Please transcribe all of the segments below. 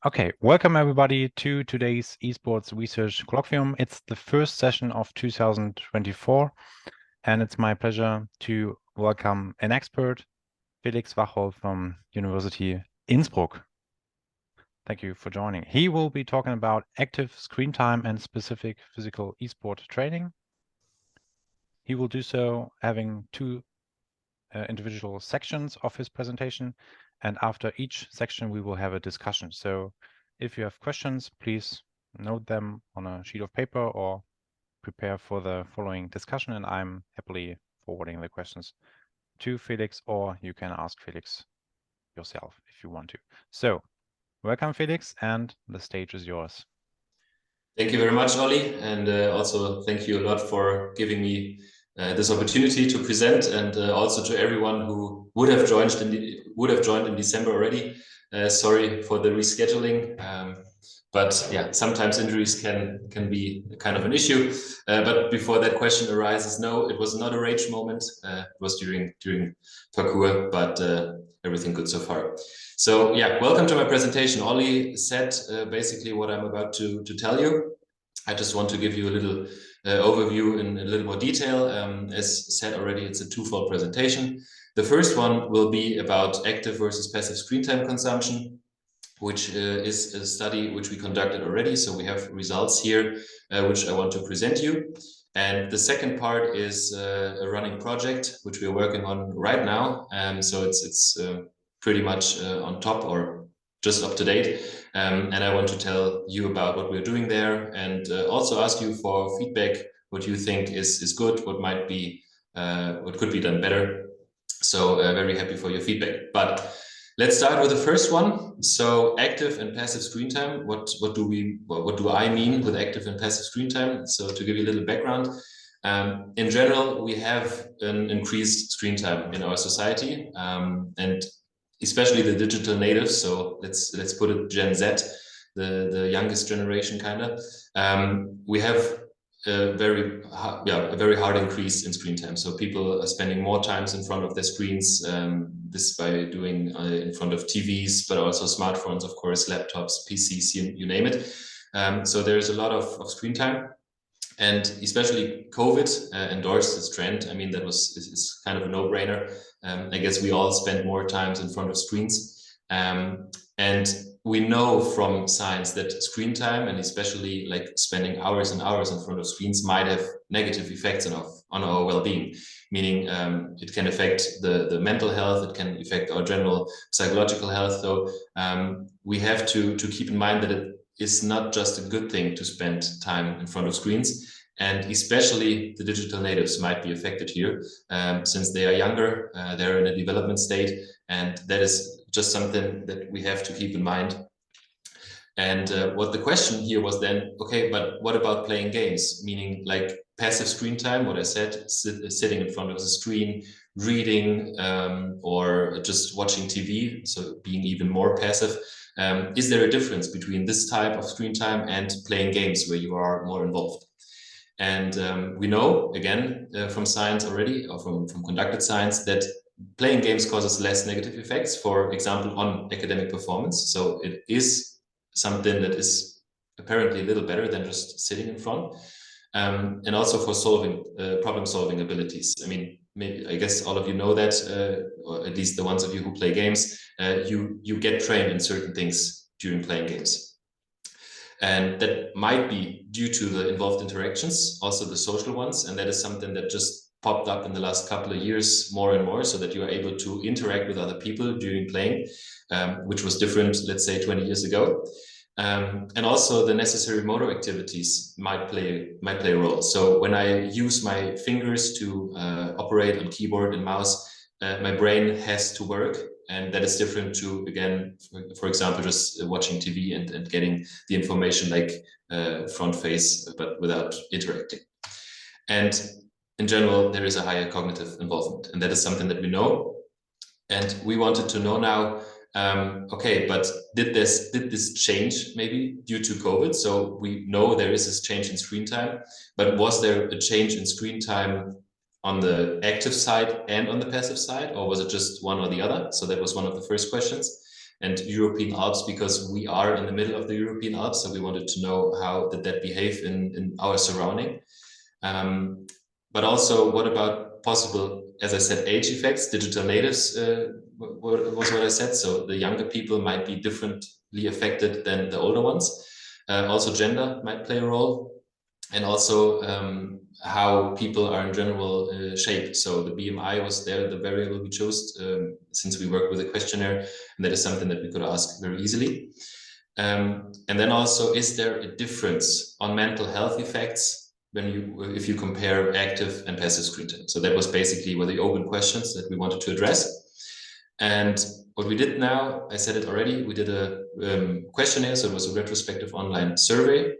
Okay, welcome everybody to today's Esports Research Colloquium. It's the first session of 2024, and it's my pleasure to welcome an expert, Felix Wachholz from University Innsbruck. Thank you for joining. He will be talking about active screen time and specific physical esport training. He will do so having two individual sections of his presentation, and after each section we will have a discussion. So if you have questions, please note them on a sheet of paper or prepare for the following discussion, and I'm happily forwarding the questions to Felix, or you can ask Felix yourself if you want to. So welcome, Felix, and the stage is yours. Thank you very much, Ollie, and also thank you a lot for giving me this opportunity to present, and also to everyone who would have joined in December already. Sorry for the rescheduling, but yeah, sometimes injuries can be kind of an issue. But before that question arises, no, it was not a rage moment. It was during parkour, but everything good so far. So yeah, welcome to my presentation. Ollie said basically what I'm about to tell you. I just want to give you a little overview in a little more detail. As said already, it's a twofold presentation. The first one will be about active versus passive screen time consumption, which is a study which we conducted already. So we have results here, which I want to present you. And the second part is a running project, which we're working on right now. So it's pretty much on top or just up to date. And I want to tell you about what we're doing there, and also ask you for feedback, what you think is good, what might be, what could be done better. So very happy for your feedback. But let's start with the first one. So active and passive screen time. What do I mean with active and passive screen time? So to give you a little background, in general, we have an increased screen time in our society, and especially the digital natives. So let's put it Gen Z, the youngest generation, kind of. We have a very hard increase in screen time. So people are spending more times in front of their screens. This by doing in front of TVs, but also smartphones, of course, laptops, PCs, you name it. So there's a lot of screen time. And especially COVID endorsed this trend. I mean, is kind of a no-brainer. I guess we all spend more times in front of screens. And we know from science that screen time, and especially like spending hours and hours in front of screens, might have negative effects on our well-being. Meaning it can affect the mental health, it can affect our general psychological health. So we have to keep in mind that it is not just a good thing to spend time in front of screens. And especially the digital natives might be affected here, since they are younger, they're in a development state, and that is just something that we have to keep in mind. And what the question here was then, okay, but what about playing games? Meaning like passive screen time, what I said, sitting in front of the screen, reading, or just watching TV, so being even more passive. Is there a difference between this type of screen time and playing games where you are more involved? And we know, again, from science already, or from conducted science, that playing games causes less negative effects, for example, on academic performance. So it is something that is apparently a little better than just sitting in front. And also for problem-solving abilities. I mean, I guess all of you know that, or at least the ones of you who play games, you get trained in certain things during playing games. And that might be due to the involved interactions, also the social ones. And that is something that just popped up in the last couple of years more and more, so that you are able to interact with other people during playing, which was different, let's say, 20 years ago. And also the necessary motor activities might play a role. So when I use my fingers to operate on keyboard and mouse, my brain has to work. And that is different to, again, for example, just watching TV and getting the information like front face, but without interacting. And in general, there is a higher cognitive involvement. And that is something that we know. And we wanted to know now, okay, but did this change maybe due to COVID? So we know there is this change in screen time, but was there a change in screen time on the active side and on the passive side, or was it just one or the other? So that was one of the first questions. and European Alps because we are in the middle of the European Alps, so we wanted to know how did that behave in our surrounding. But also, what about possible, as I said, age effects? Digital natives was what I said. So the younger people might be differently affected than the older ones. Also, gender might play a role, and also how people are in general shaped. So the BMI was there, the variable we chose, since we work with a questionnaire, and that is something that we could ask very easily. And then also, is there a difference on mental health effects if you compare active and passive screen time? So that was basically were the open questions that we wanted to address. And what we did now, I said it already, we did a questionnaire, so it was a retrospective online survey,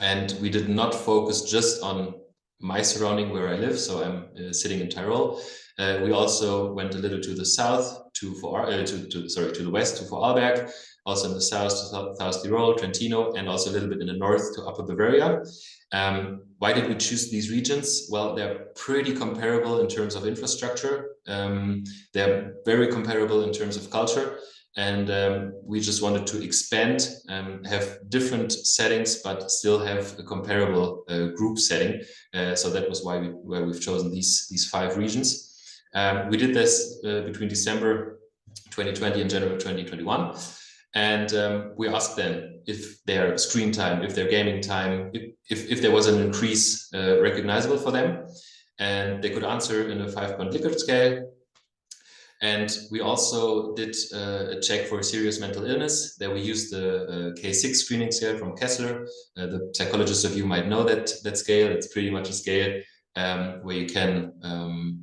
and we did not focus just on my surrounding where I live, so I'm sitting in Tyrol. We also went a little to the south, to the west, to Vorarlberg, also in the south to South Tyrol, Trentino, and also a little bit in the north to Upper Bavaria. Why did we choose these regions? Well, they're pretty comparable in terms of infrastructure. They're very comparable in terms of culture. And we just wanted to expand, have different settings, but still have a comparable group setting. So that was why we've chosen these 5 regions. We did this between December 2020 and January 2021. And we asked them if their screen time, if their gaming time, if there was an increase recognizable for them. And they could answer in a 5-point Likert scale. And we also did a check for serious mental illness. There we used the K6 screening scale from Kessler. The psychologists of you might know that scale. It's pretty much a scale where you can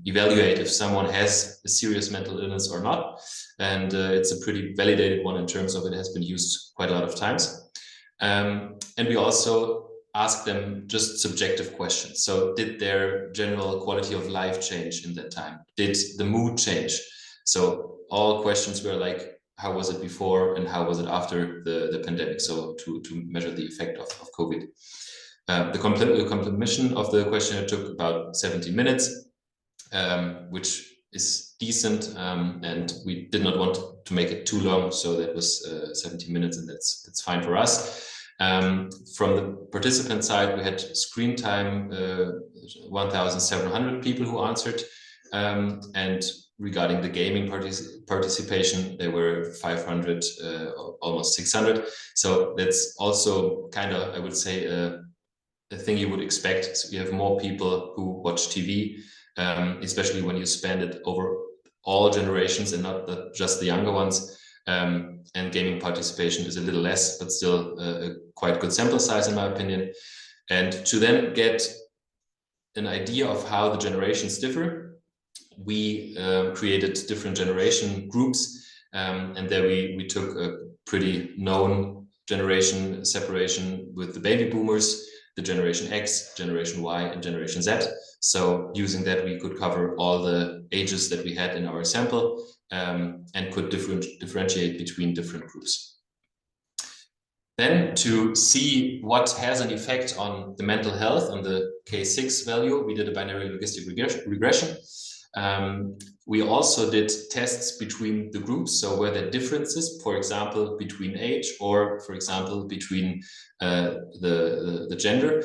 evaluate if someone has a serious mental illness or not. And it's a pretty validated one in terms of it has been used quite a lot of times. And we also asked them just subjective questions. So did their general quality of life change in that time? Did the mood change? So all questions were like, how was it before and how was it after the pandemic? So to measure the effect of COVID. The completion of the questionnaire took about 70 minutes, which is decent, and we did not want to make it too long, so that was 70 minutes, and that's fine for us. From the participant side, we had screen time, 1,700 people who answered, and regarding the gaming participation, there were 500, almost 600. So that's also kind of, I would say, a thing you would expect. So you have more people who watch TV, especially when you span it over all generations and not just the younger ones. And gaming participation is a little less, but still a quite good sample size, in my opinion. And to then get an idea of how the generations differ, we created different generation groups, and there we took a pretty known generation separation with the baby boomers, the Generation X, Generation Y, and Generation Z. So using that, we could cover all the ages that we had in our sample, and could differentiate between different groups. Then to see what has an effect on the mental health on the K6 value, we did a binary logistic regression. We also did tests between the groups. So were there differences, for example, between age or, for example, between the gender?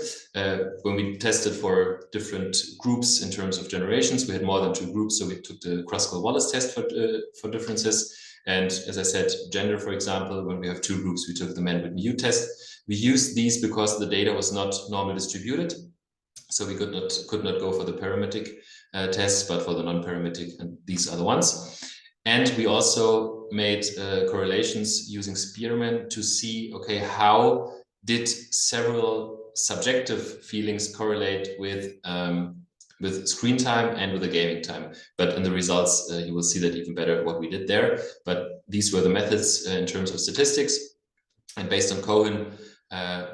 When we tested for different groups in terms of generations, we had more than 2 groups. So we took the Kruskal-Wallis test for differences. And as I said, gender, for example, when we have 2 groups, we took the men with mu test. We used these because the data was not normally distributed. So we could not go for the parametric tests, but for the non-parametric, and these are the ones. And we also made correlations using Spearman to see, okay, how did several subjective feelings correlate with screen time and with the gaming time. But in the results, you will see that even better what we did there. But these were the methods in terms of statistics. And based on Cohen,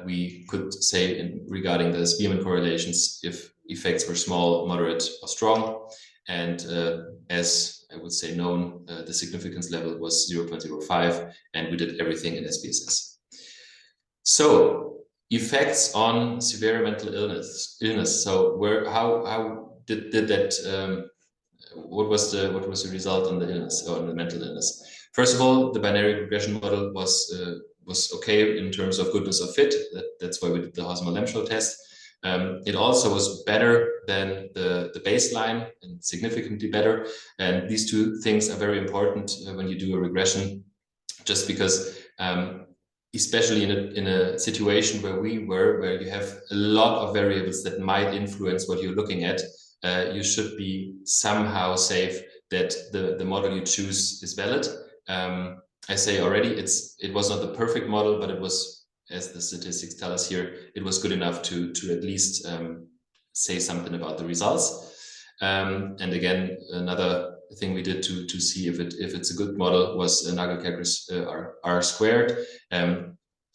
we could say regarding the Spearman correlations, if effects were small, moderate, or strong. And as I would say known, the significance level was 0.05, and we did everything in SPSS. So effects on severe mental illness. So how did that? What was the result on the illness or on the mental illness? First of all, the binary regression model was okay in terms of goodness of fit. That's why we did the Hosmer-Lemschel test. It also was better than the baseline, and significantly better. And these two things are very important when you do a regression, just because especially in a situation where you have a lot of variables that might influence what you're looking at, you should be somehow safe that the model you choose is valid. I say already, it was not the perfect model, but it was, as the statistics tell us here, it was good enough to at least say something about the results. And again, another thing we did to see if it's a good model was Nagelkerker's R squared.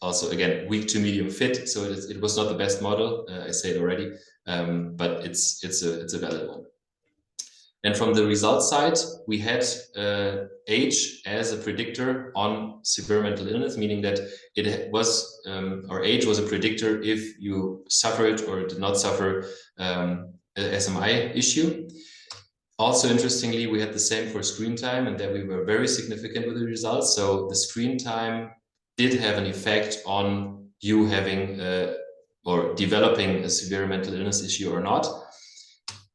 Also, again, weak to medium fit, so it was not the best model. I say it already, but it's a valid one. And from the result side, we had age as a predictor on severe mental illness, meaning that it was, or age was a predictor if you suffered or did not suffer an SMI issue. Also, interestingly, we had the same for screen time, and that we were very significant with the results. So the screen time did have an effect on you having or developing a severe mental illness issue or not.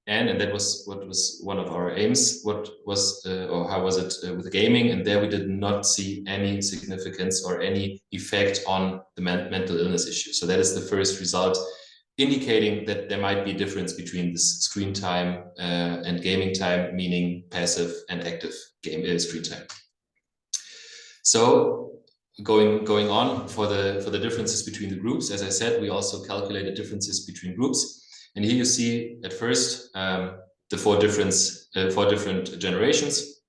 And that was what was one of our aims. What was or how was it with gaming? And there we did not see any significance or any effect on the mental illness issue. So that is the first result, indicating that there might be a difference between this screen time and gaming time, meaning passive and active screen time. So going on for the differences between the groups, as I said, we also calculated differences between groups. And here you see at first the four different generations,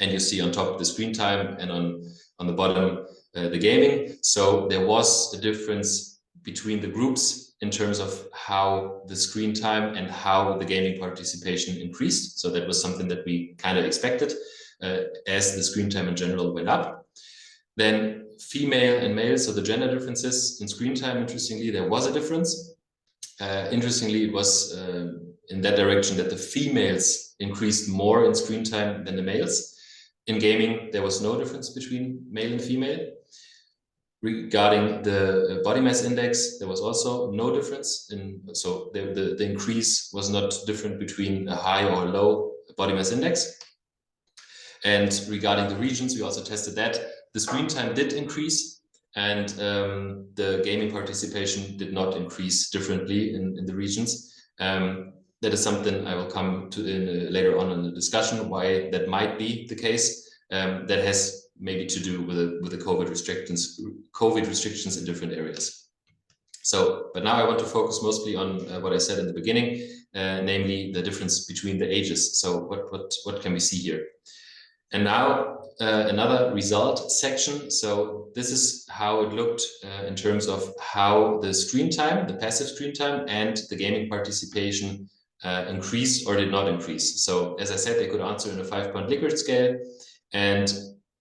and you see on top the screen time, and on the bottom the gaming. So there was a difference between the groups in terms of how the screen time and how the gaming participation increased. So that was something that we kind of expected as the screen time in general went up. Then female and male, so the gender differences in screen time, interestingly, there was a difference. Interestingly, it was in that direction that the females increased more in screen time than the males. In gaming, there was no difference between male and female. Regarding the body mass index, there was also no difference. So the increase was not different between a high or a low body mass index. And regarding the regions, we also tested that. The screen time did increase, and the gaming participation did not increase differently in the regions. That is something I will come to later on in the discussion, why that might be the case. That has maybe to do with the COVID restrictions in different areas. So, but now I want to focus mostly on what I said in the beginning, namely the difference between the ages. So what can we see here? And now another result section. So this is how it looked in terms of how the screen time, the passive screen time, and the gaming participation increased or did not increase. So as I said, they could answer in a 5-point Likert scale. And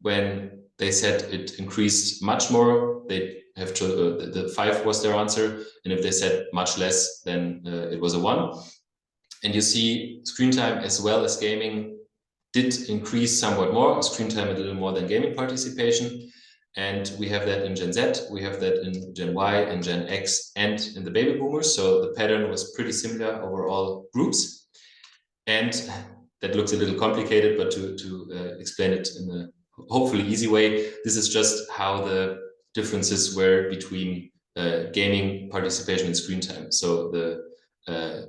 when they said it increased much more, they have to, the 5 was their answer. And if they said much less, then it was a 1. And you see screen time as well as gaming did increase somewhat more, screen time a little more than gaming participation. And we have that in Gen Z, we have that in Gen Y and Gen X and in the baby boomers. So the pattern was pretty similar over all groups. And that looks a little complicated, but to explain it in a hopefully easy way, this is just how the differences were between gaming participation and screen time. So the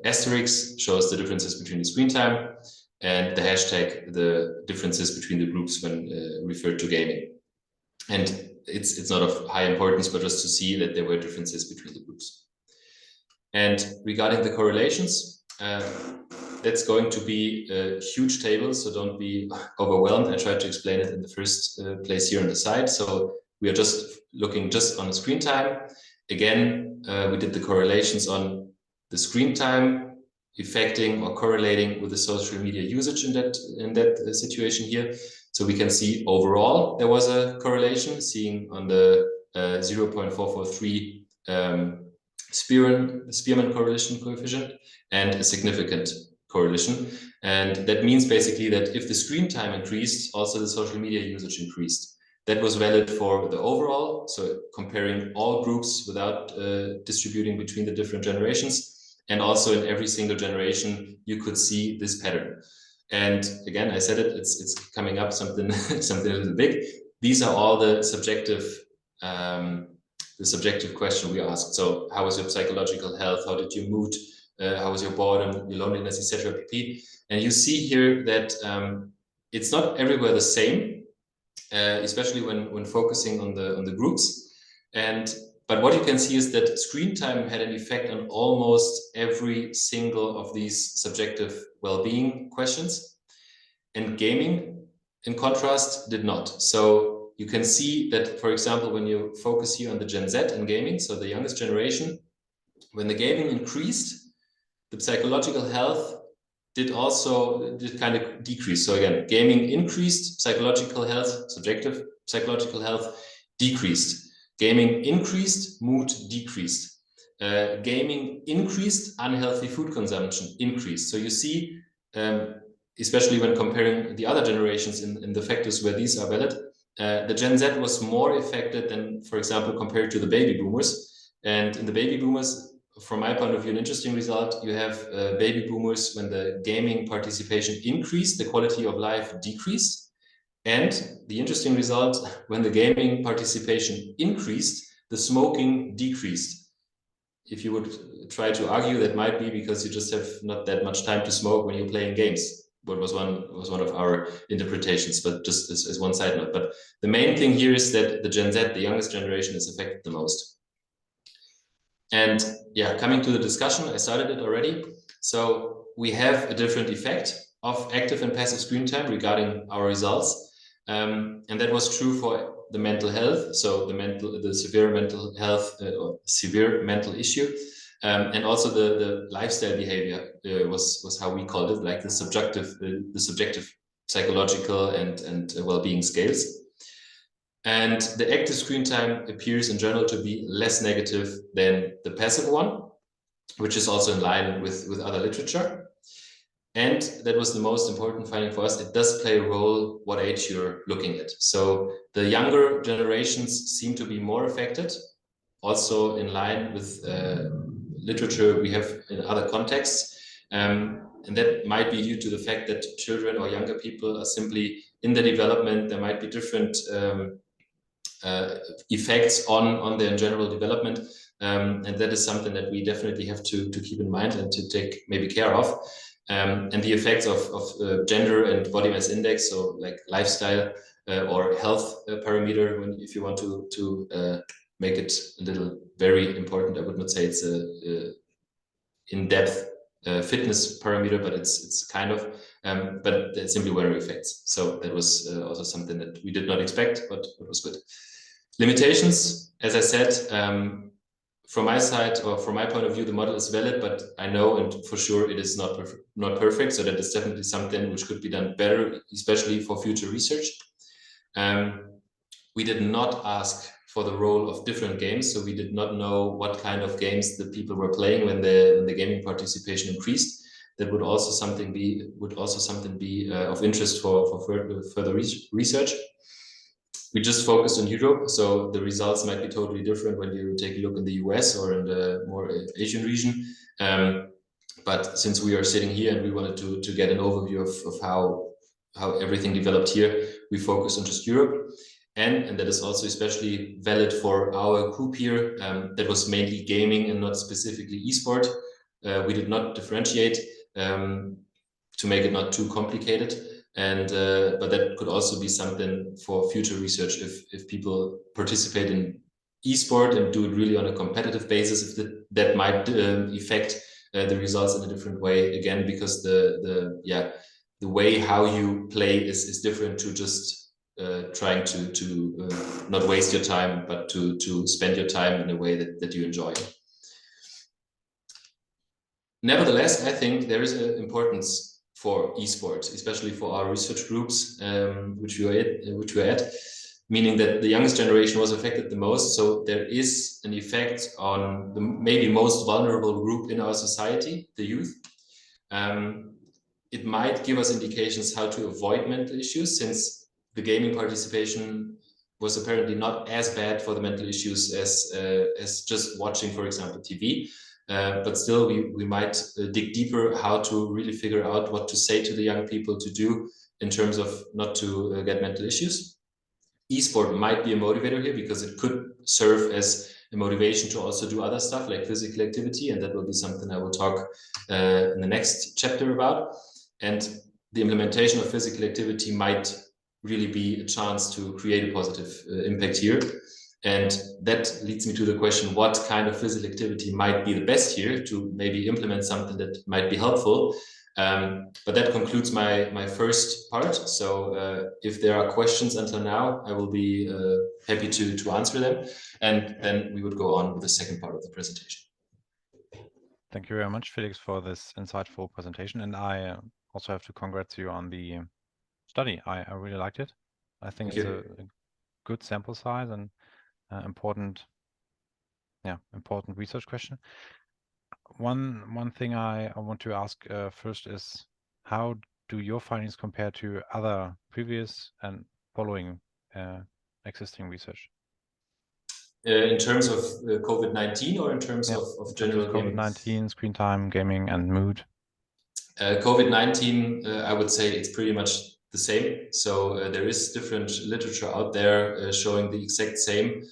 asterisk shows the differences between the screen time, and the hashtag, the differences between the groups when referred to gaming. And it's not of high importance, but just to see that there were differences between the groups. And regarding the correlations, that's going to be a huge table, so don't be overwhelmed. I tried to explain it in the first place here on the side. So we are just looking just on screen time. Again, we did the correlations on the screen time affecting or correlating with the social media usage in that situation here. So we can see overall there was a correlation, seeing on the 0.443 Spearman correlation coefficient, and a significant correlation. And that means basically that if the screen time increased, also the social media usage increased. That was valid for the overall, so comparing all groups without distributing between the different generations. And also in every single generation, you could see this pattern. And again, I said it, it's coming up something, something a little big. These are all the subjective question we asked. So how was your psychological health? How did your mood? How was your boredom, your loneliness, etc. pp. And you see here that it's not everywhere the same, especially when focusing on the groups. But what you can see is that screen time had an effect on almost every single of these subjective well-being questions. And gaming, in contrast, did not. So you can see that, for example, when you focus here on the Gen Z and gaming, so the youngest generation, when the gaming increased, the psychological health did kind of decrease. So again, gaming increased, psychological health, subjective psychological health decreased. Gaming increased, mood decreased. Gaming increased, unhealthy food consumption increased. So you see, especially when comparing the other generations in the factors where these are valid, the Gen Z was more affected than, for example, compared to the baby boomers. And in the baby boomers, from my point of view, an interesting result, you have baby boomers, when the gaming participation increased, the quality of life decreased. And the interesting result, when the gaming participation increased, the smoking decreased. If you would try to argue, that might be because you just have not that much time to smoke when you're playing games. What was one of our interpretations, but just as one side note. But the main thing here is that the Gen Z, the youngest generation, is affected the most. And yeah, coming to the discussion, I started it already. So we have a different effect of active and passive screen time regarding our results. And that was true for the mental health, so the severe mental health or severe mental issue, and also the lifestyle behavior was how we called it, like the subjective psychological and well-being scales. And the active screen time appears in general to be less negative than the passive one, which is also in line with other literature. And that was the most important finding for us. It does play a role what age you're looking at. So the younger generations seem to be more affected, also in line with literature we have in other contexts. And that might be due to the fact that children or younger people are simply in the development. There might be different effects on their general development. And that is something that we definitely have to keep in mind and to take maybe care of. And the effects of gender and body mass index, so like lifestyle or health parameter, if you want to make it a little very important. I would not say it's a in-depth fitness parameter, but it's kind of, but it's simply wear effects. So that was also something that we did not expect, but it was good. Limitations, as I said, from my side, or from my point of view, the model is valid, but I know, and for sure, it is not perfect. So that is definitely something which could be done better, especially for future research. We did not ask for the role of different games, so we did not know what kind of games the people were playing when the gaming participation increased. That would also something be of interest for further research. We just focused on Europe, so the results might be totally different when you take a look in the US or in the more Asian region. But since we are sitting here and we wanted to get an overview of how everything developed here, we focused on just Europe. And that is also especially valid for our group here. That was mainly gaming and not specifically esport. We did not differentiate to make it not too complicated. And but that could also be something for future research if people participate in esport and do it really on a competitive basis, if that might affect the results in a different way, again, because the way how you play is different to just trying to not waste your time, but to spend your time in a way that you enjoy. Nevertheless, I think there is an importance for esports, especially for our research groups, which we are at, meaning that the youngest generation was affected the most. So there is an effect on the maybe most vulnerable group in our society, the youth. it might give us indications how to avoid mental issues, since the gaming participation was apparently not as bad for the mental issues as just watching, for example, TV. But still, we might dig deeper how to really figure out what to say to the young people to do in terms of not to get mental issues. Esport might be a motivator here because it could serve as a motivation to also do other stuff like physical activity, and that will be something I will talk in the next chapter about. And the implementation of physical activity might really be a chance to create a positive impact here. And that leads me to the question, what kind of physical activity might be the best here to maybe implement something that might be helpful? But that concludes my first part. So if there are questions until now, I will be happy to answer them. And then we would go on with the second part of the presentation. Thank you very much, Felix, for this insightful presentation. And I also have to congratulate you on the study. I really liked it. I think it's a good sample size and important research question. One thing I want to ask first is, how do your findings compare to other previous and following existing research? In terms of COVID-19 or in terms of general COVID-19, screen time, gaming, and mood? COVID-19, I would say it's pretty much the same. So there is different literature out there showing the exact same.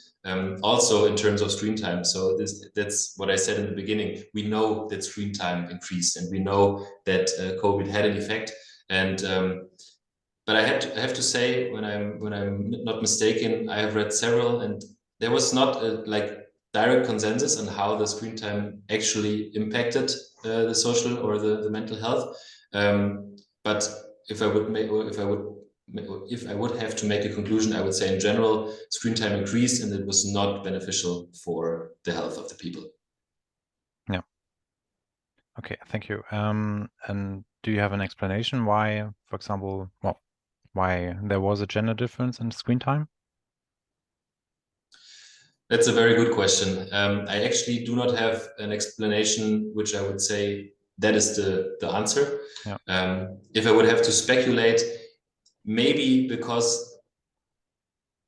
Also in terms of screen time. So that's what I said in the beginning. We know that screen time increased, and we know that COVID had an effect. And but I have to say, when I'm not mistaken, I have read several, and there was not a direct consensus on how the screen time actually impacted the social or the mental health. But if I would have to make a conclusion, I would say in general, screen time increased, and it was not beneficial for the health of the people. Yeah. Okay, thank you. And do you have an explanation why, for example, why there was a gender difference in screen time? That's a very good question. I actually do not have an explanation, which I would say that is the answer. Yeah. If I would have to speculate, maybe because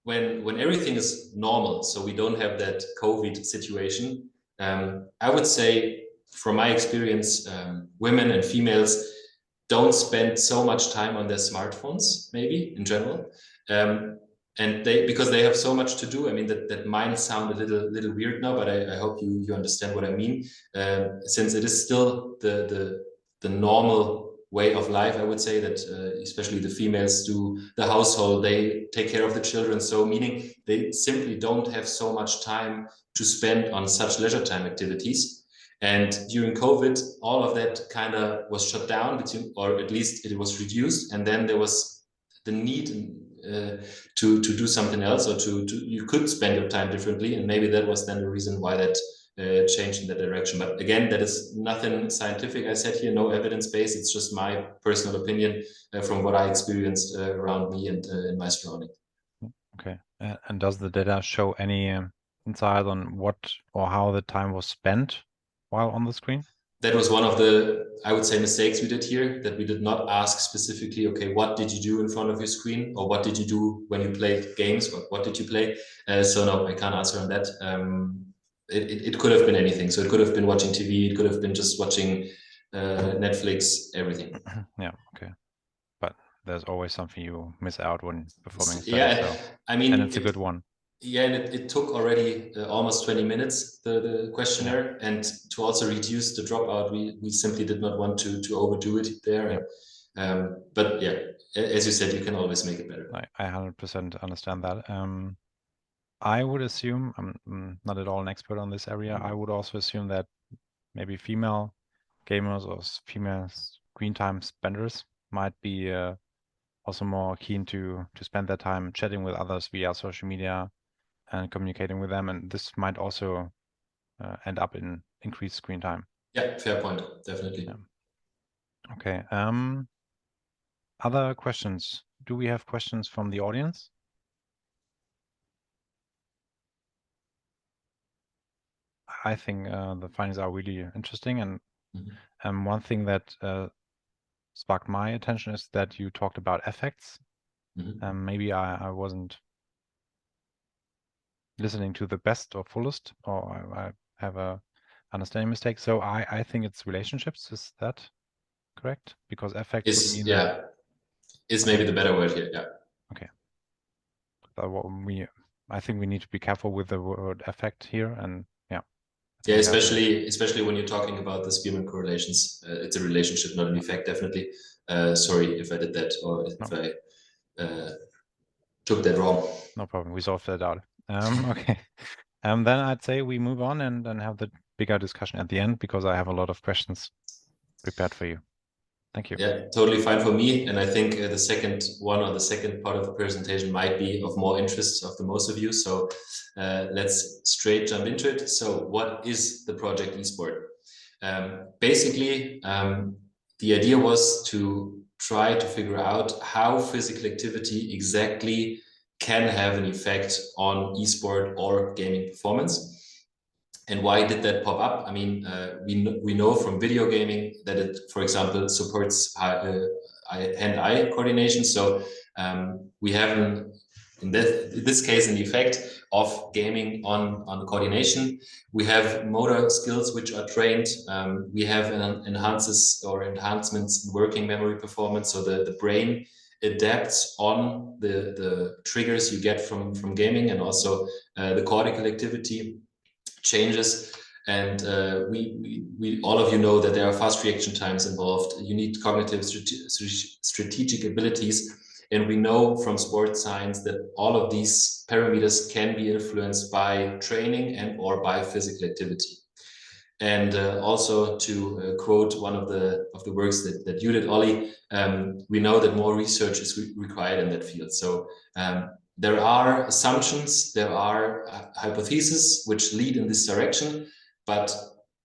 when everything is normal, so we don't have that COVID situation, I would say, from my experience, women and females don't spend so much time on their smartphones, maybe in general. And because they have so much to do. I mean, that might sound a little weird now, but I hope you understand what I mean. Since it is still the normal way of life, I would say that especially the females do the household, they take care of the children. So meaning they simply don't have so much time to spend on such leisure time activities. And during COVID, all of that kind of was shut down, or at least it was reduced. And then there was the need to do something else, or you could spend your time differently. And maybe that was then the reason why that changed in that direction. But again, that is nothing scientific. I said here, no evidence base. It's just my personal opinion from what I experienced around me and in my surrounding. Okay. And does the data show any insight on what or how the time was spent while on the screen? That was one of the, I would say, mistakes we did here, that we did not ask specifically, okay, what did you do in front of your screen, or what did you do when you played games, or what did you play? So no, I can't answer on that. It could have been anything. So it could have been watching TV, it could have been just watching Netflix, everything. Yeah, okay. But there's always something you miss out when performing a study. Yeah, so, I mean, and it's a good one. Yeah, and it took already almost 20 minutes, the questionnaire. Yeah. And to also reduce the dropout, we simply did not want to overdo it there. Yeah. But yeah, as you said, you can always make it better. I 100% understand that. I would assume, I'm not at all an expert on this area, I would also assume that maybe female gamers or female screen time spenders might be also more keen to spend their time chatting with others via social media and communicating with them, and this might also end up in increased screen time. Yeah, fair point, definitely. Yeah. Okay. Other questions? Do we have questions from the audience? I think the findings are really interesting, and one thing that sparked my attention is that you talked about effects. Mm-hmm. Maybe I wasn't listening to the best or fullest, or I have a understanding mistake. So I think it's relationships. Is that correct? Because effects would mean that. Is maybe the better word here. Yeah. Okay. I think we need to be careful with the word effect here, and yeah. Yeah, especially when you're talking about the Spearman correlations, it's a relationship, not an effect. Definitely. Sorry if I did that, or if I took that wrong. No problem. We solved that out. Okay. Then I'd say we move on and have the bigger discussion at the end, because I have a lot of questions prepared for you. Thank you. Yeah, totally fine for me. And I think the second one, or the second part of the presentation, might be of more interest of the most of you. So let's straight jump into it. So what is the project Esport? Basically, the idea was to try to figure out how physical activity exactly can have an effect on esport or gaming performance. And why did that pop up? I mean, we know from video gaming that it, for example, supports hand-eye coordination. So we have, in this case, an effect of gaming on coordination. We have motor skills which are trained. We have enhancements in working memory performance. So the brain adapts on the triggers you get from gaming, and also the cortical activity changes. And we all of you know that there are fast reaction times involved. You need cognitive strategic abilities. And we know from sports science that all of these parameters can be influenced by training and or by physical activity. And also to quote one of the works that you did, Ollie, we know that more research is required in that field. So there are assumptions, there are hypotheses which lead in this direction, but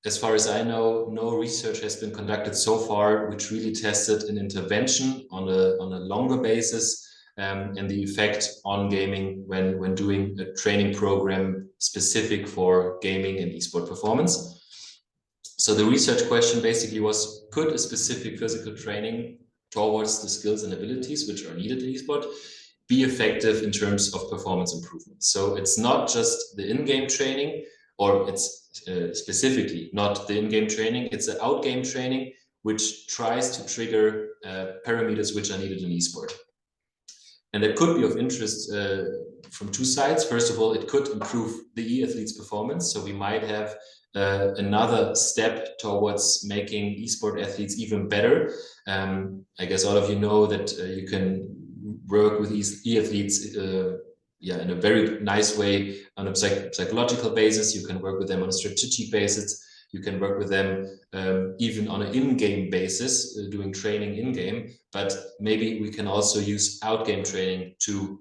as far as I know, no research has been conducted so far which really tested an intervention on a longer basis and the effect on gaming when doing a training program specific for gaming and esport performance. So the research question basically was, could a specific physical training towards the skills and abilities which are needed in esport be effective in terms of performance improvement? So it's not just the in-game training, or it's specifically not the in-game training, it's the out-game training which tries to trigger parameters which are needed in esport. And that could be of interest from two sides. First of all, it could improve the e-athlete's performance. So we might have another step towards making esport athletes even better. I guess all of you know that you can work with e-athletes in a very nice way on a psychological basis. You can work with them on a strategic basis. You can work with them even on an in-game basis, doing training in-game. But maybe we can also use out-game training to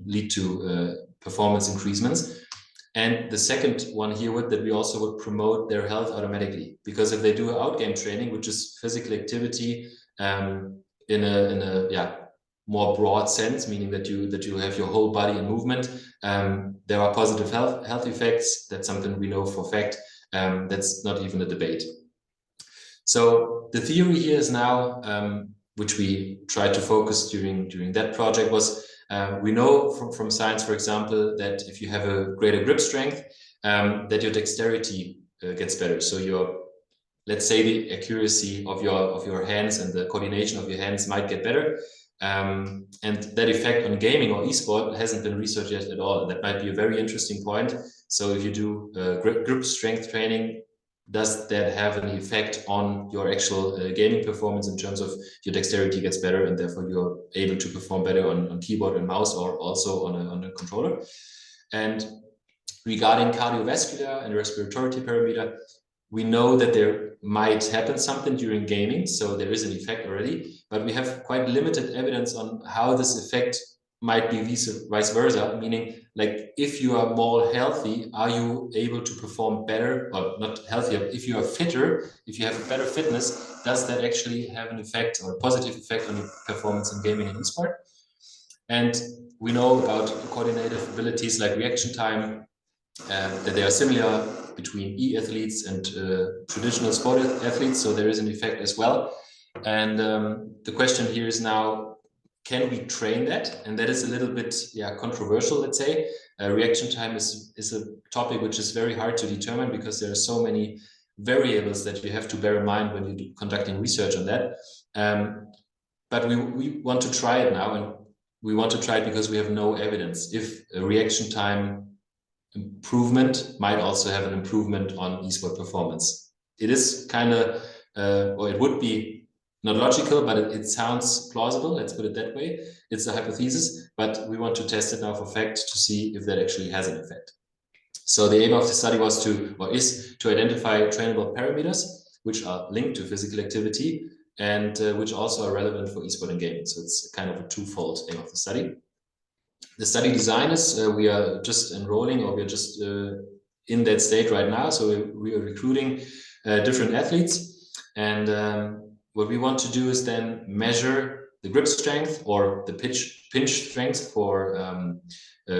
lead to performance increasements. And the second one here would that we also would promote their health automatically, because if they do out-game training, which is physical activity in a more broad sense, meaning that you have your whole body in movement, there are positive health effects. That's something we know for fact. That's not even a debate. So the theory here is now, which we tried to focus during that project, was we know from science, for example, that if you have a greater grip strength, that your dexterity gets better. So let's say the accuracy of your hands and the coordination of your hands might get better. And that effect on gaming or esport hasn't been researched yet at all. That might be a very interesting point. So if you do grip strength training, does that have an effect on your actual gaming performance in terms of your dexterity gets better and therefore you're able to perform better on keyboard and mouse, or also on a controller? And regarding cardiovascular and respiratory parameter, we know that there might happen something during gaming, so there is an effect already, but we have quite limited evidence on how this effect might be vice versa, meaning like if you are more healthy, are you able to perform better, or not healthier, if you are fitter, if you have a better fitness, does that actually have an effect or a positive effect on your performance in gaming and esport? And we know about coordinative abilities like reaction time, that they are similar between e-athletes and traditional sport athletes, so there is an effect as well. And the question here is now, can we train that? And that is a little bit controversial, let's say. Reaction time is a topic which is very hard to determine because there are so many variables that you have to bear in mind when you're conducting research on that. But we want to try it now, and we want to try it because we have no evidence if a reaction time improvement might also have an improvement on esport performance. It is kind of, or it would be not logical, but it sounds plausible. Let's put it that way. It's a hypothesis, but we want to test it now for fact to see if that actually has an effect. So the aim of the study was is to identify trainable parameters which are linked to physical activity and which also are relevant for esport and gaming. So it's kind of a twofold aim of the study. The study design is we are just enrolling, or we are just in that state right now. So we are recruiting different athletes, and what we want to do is then measure the grip strength or the pinch strength for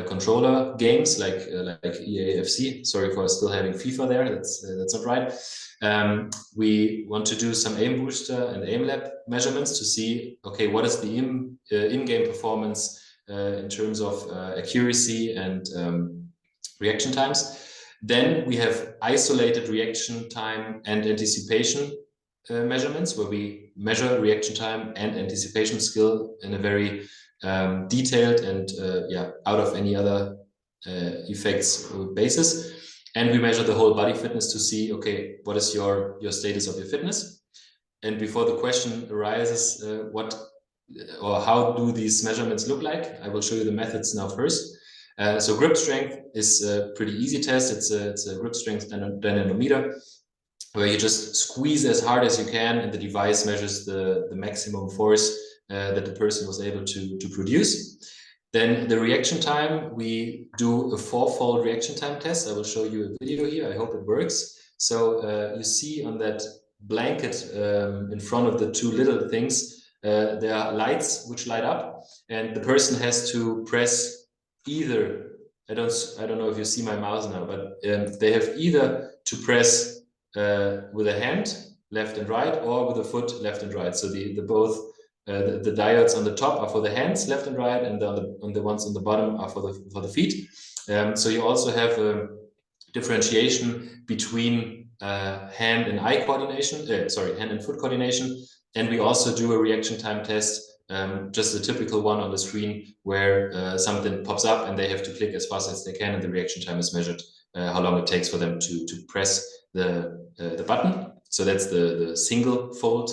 controller games like EAFC. Sorry for still having FIFA there. That's not right. We want to do some aim booster and aim lab measurements to see, okay, what is the in-game performance in terms of accuracy and reaction times. Then we have isolated reaction time and anticipation measurements, where we measure reaction time and anticipation skill in a very detailed and out of any other effects basis. And we measure the whole body fitness to see, okay, what is your status of your fitness? And before the question arises, what or how do these measurements look like? I will show you the methods now first. So grip strength is a pretty easy test. It's a grip strength dynamometer, where you just squeeze as hard as you can, and the device measures the maximum force that the person was able to produce. Then the reaction time, we do a 4-fold reaction time test. I will show you a video here. I hope it works. So you see on that blanket in front of the two little things, there are lights which light up, and the person has to press either, I don't know if you see my mouse now, but they have either to press with a hand, left and right, or with a foot, left and right. So the diodes on the top are for the hands, left and right, and the ones on the bottom are for the feet. So you also have a differentiation between hand and eye coordination, hand and foot coordination. And we also do a reaction time test, just a typical one on the screen, where something pops up and they have to click as fast as they can, and the reaction time is measured, how long it takes for them to press the button. So that's the single fold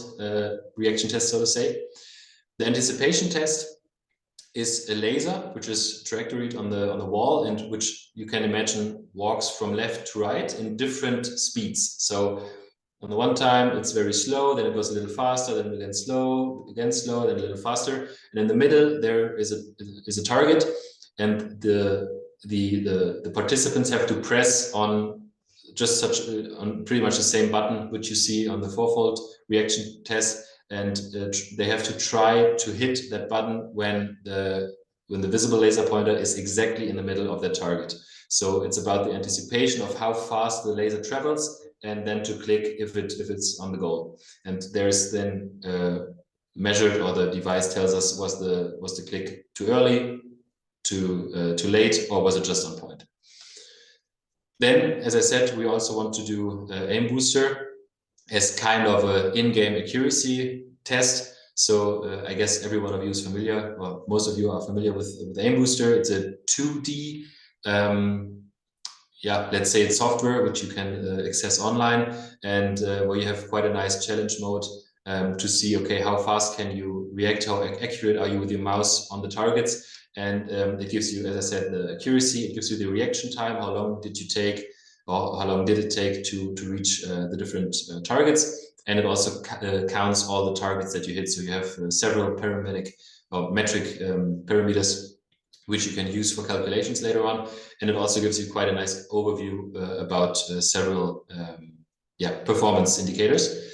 reaction test, so to say. The anticipation test is a laser, which is trajectoried on the wall, and which you can imagine walks from left to right in different speeds. So on the one time, it's very slow, then it goes a little faster, then again slow, then a little faster. And in the middle, there is a target, and the participants have to press on just on pretty much the same button, which you see on the 4-fold reaction test. And they have to try to hit that button when the visible laser pointer is exactly in the middle of that target. So it's about the anticipation of how fast the laser travels, and then to click if it's on the goal. And there's then measured, or the device tells us, was the click too early, too late, or was it just on point? Then, as I said, we also want to do aim booster as kind of an in-game accuracy test. So I guess every one of you is familiar, or most of you are familiar with aim booster. It's a 2D let's say it's software which you can access online, and where you have quite a nice challenge mode to see, okay, how fast can you react, how accurate are you with your mouse on the targets. And it gives you, as I said, the accuracy, it gives you the reaction time, how long did you take, or how long did it take to reach the different targets. And it also counts all the targets that you hit. So you have several metric parameters which you can use for calculations later on. And it also gives you quite a nice overview about several performance indicators.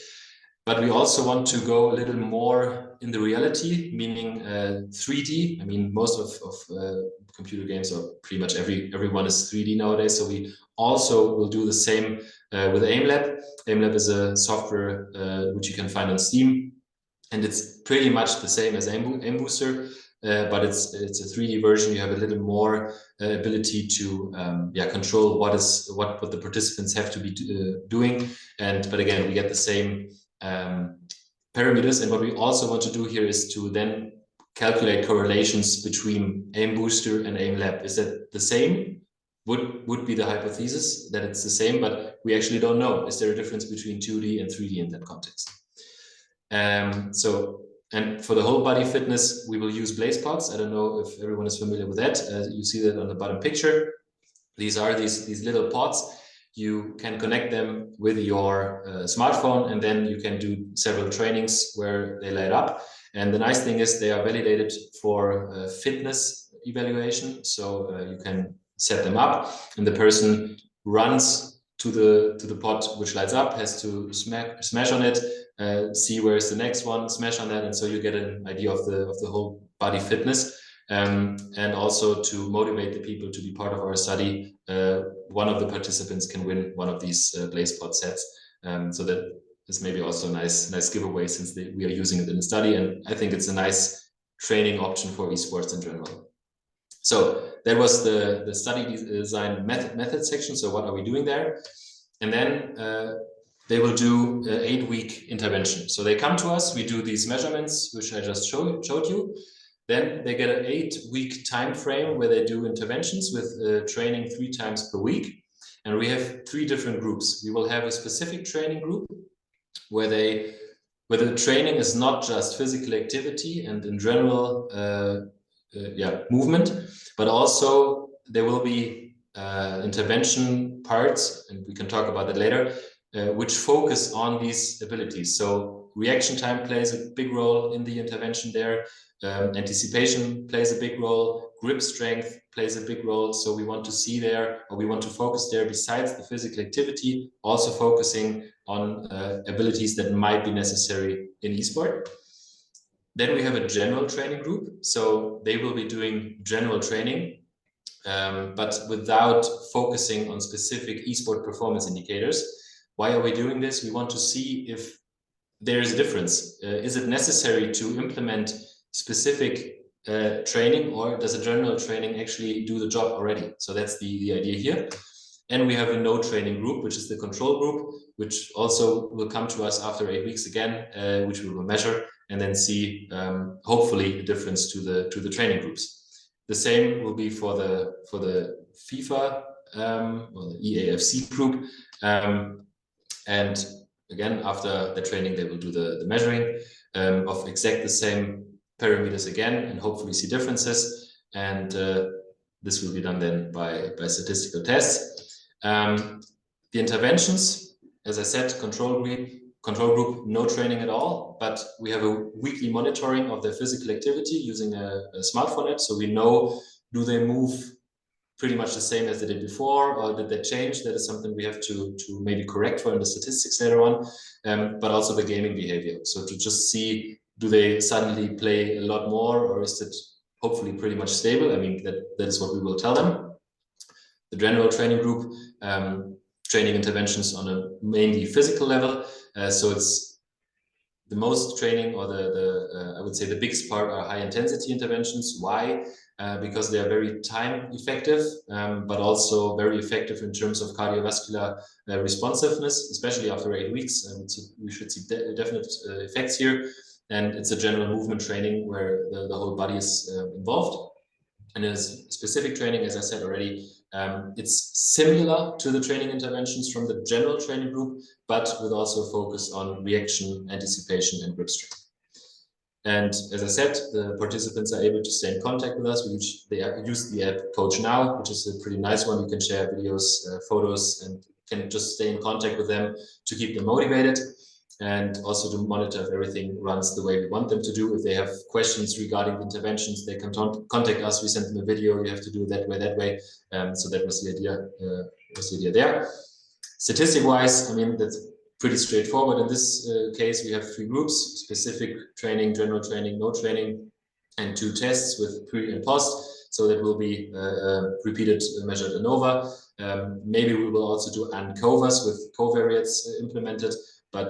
But we also want to go a little more in the reality, meaning 3D. I mean, most of computer games, or pretty much everyone is 3D nowadays. So we also will do the same with AimLab. AimLab is a software which you can find on Steam, and it's pretty much the same as Aim Booster, but it's a 3D version. You have a little more ability to control what the participants have to be doing, but again we get the same parameters. And what we also want to do here is to then calculate correlations between Aim Booster and Aim Lab. Is that the same? Would be the hypothesis that it's the same, but we actually don't know. Is there a difference between 2D and 3D in that context? And for the whole body fitness, we will use blaze pods. I don't know if everyone is familiar with that. You see that on the bottom picture. These are these little pods. You can connect them with your smartphone, and then you can do several trainings where they light up. And the nice thing is they are validated for fitness evaluation. So you can set them up, and the person runs to the pod which lights up, has to smash on it, see where is the next one, smash on that, and so you get an idea of the whole body fitness. And also to motivate the people to be part of our study, one of the participants can win one of these blaze pod sets. So that is maybe also a nice giveaway, since we are using it in the study, and I think it's a nice training option for esports in general. So that was the study design method section. So what are we doing there? And then they will do an 8-week intervention. So they come to us, we do these measurements, which I just showed you. Then they get an 8-week time frame where they do interventions with training 3 times per week. And we have 3 different groups. We will have a specific training group where the training is not just physical activity and in general movement, but also there will be intervention parts, and we can talk about that later, which focus on these abilities. So reaction time plays a big role in the intervention there. Anticipation plays a big role. Grip strength plays a big role. So we want to see there, or we want to focus there, besides the physical activity, also focusing on abilities that might be necessary in esport. Then we have a general training group. So they will be doing general training, but without focusing on specific esport performance indicators. Why are we doing this? We want to see if there is a difference. Is it necessary to implement specific training, or does a general training actually do the job already? So that's the idea here. And we have a no training group, which is the control group, which also will come to us after 8 weeks again, which we will measure and then see hopefully a difference to the training groups. The same will be for the FIFA or the EAFC group. And again, after the training, they will do the measuring of exact the same parameters again, and hopefully see differences. And this will be done then by statistical tests. The interventions, as I said, control group, no training at all, but we have a weekly monitoring of their physical activity using a smartphone app. So we know, do they move pretty much the same as they did before, or did they change? That is something we have to maybe correct for in the statistics later on, but also the gaming behavior. So to just see, do they suddenly play a lot more, or is it hopefully pretty much stable? I mean, that is what we will tell them. The general training group, training interventions on a mainly physical level. So it's the most training, or I would say the biggest part are high intensity interventions. Why? Because they are very time effective, but also very effective in terms of cardiovascular responsiveness, especially after 8 weeks. So we should see definite effects here. And it's a general movement training where the whole body is involved. And in a specific training, as I said already, it's similar to the training interventions from the general training group, but with also a focus on reaction, anticipation, and grip strength. And as I said, the participants are able to stay in contact with us. They use the app Coach Now, which is a pretty nice one. You can share videos, photos, and can just stay in contact with them to keep them motivated, and also to monitor if everything runs the way we want them to do. If they have questions regarding the interventions, they can contact us. We send them a video. You have to do it that way. So that was the idea there. Statistic-wise, I mean, that's pretty straightforward. In this case, we have 3 groups: specific training, general training, no training, and 2 tests with pre and post. So that will be repeated, measured ANOVA. Maybe we will also do ANCOVAs with covariates implemented. but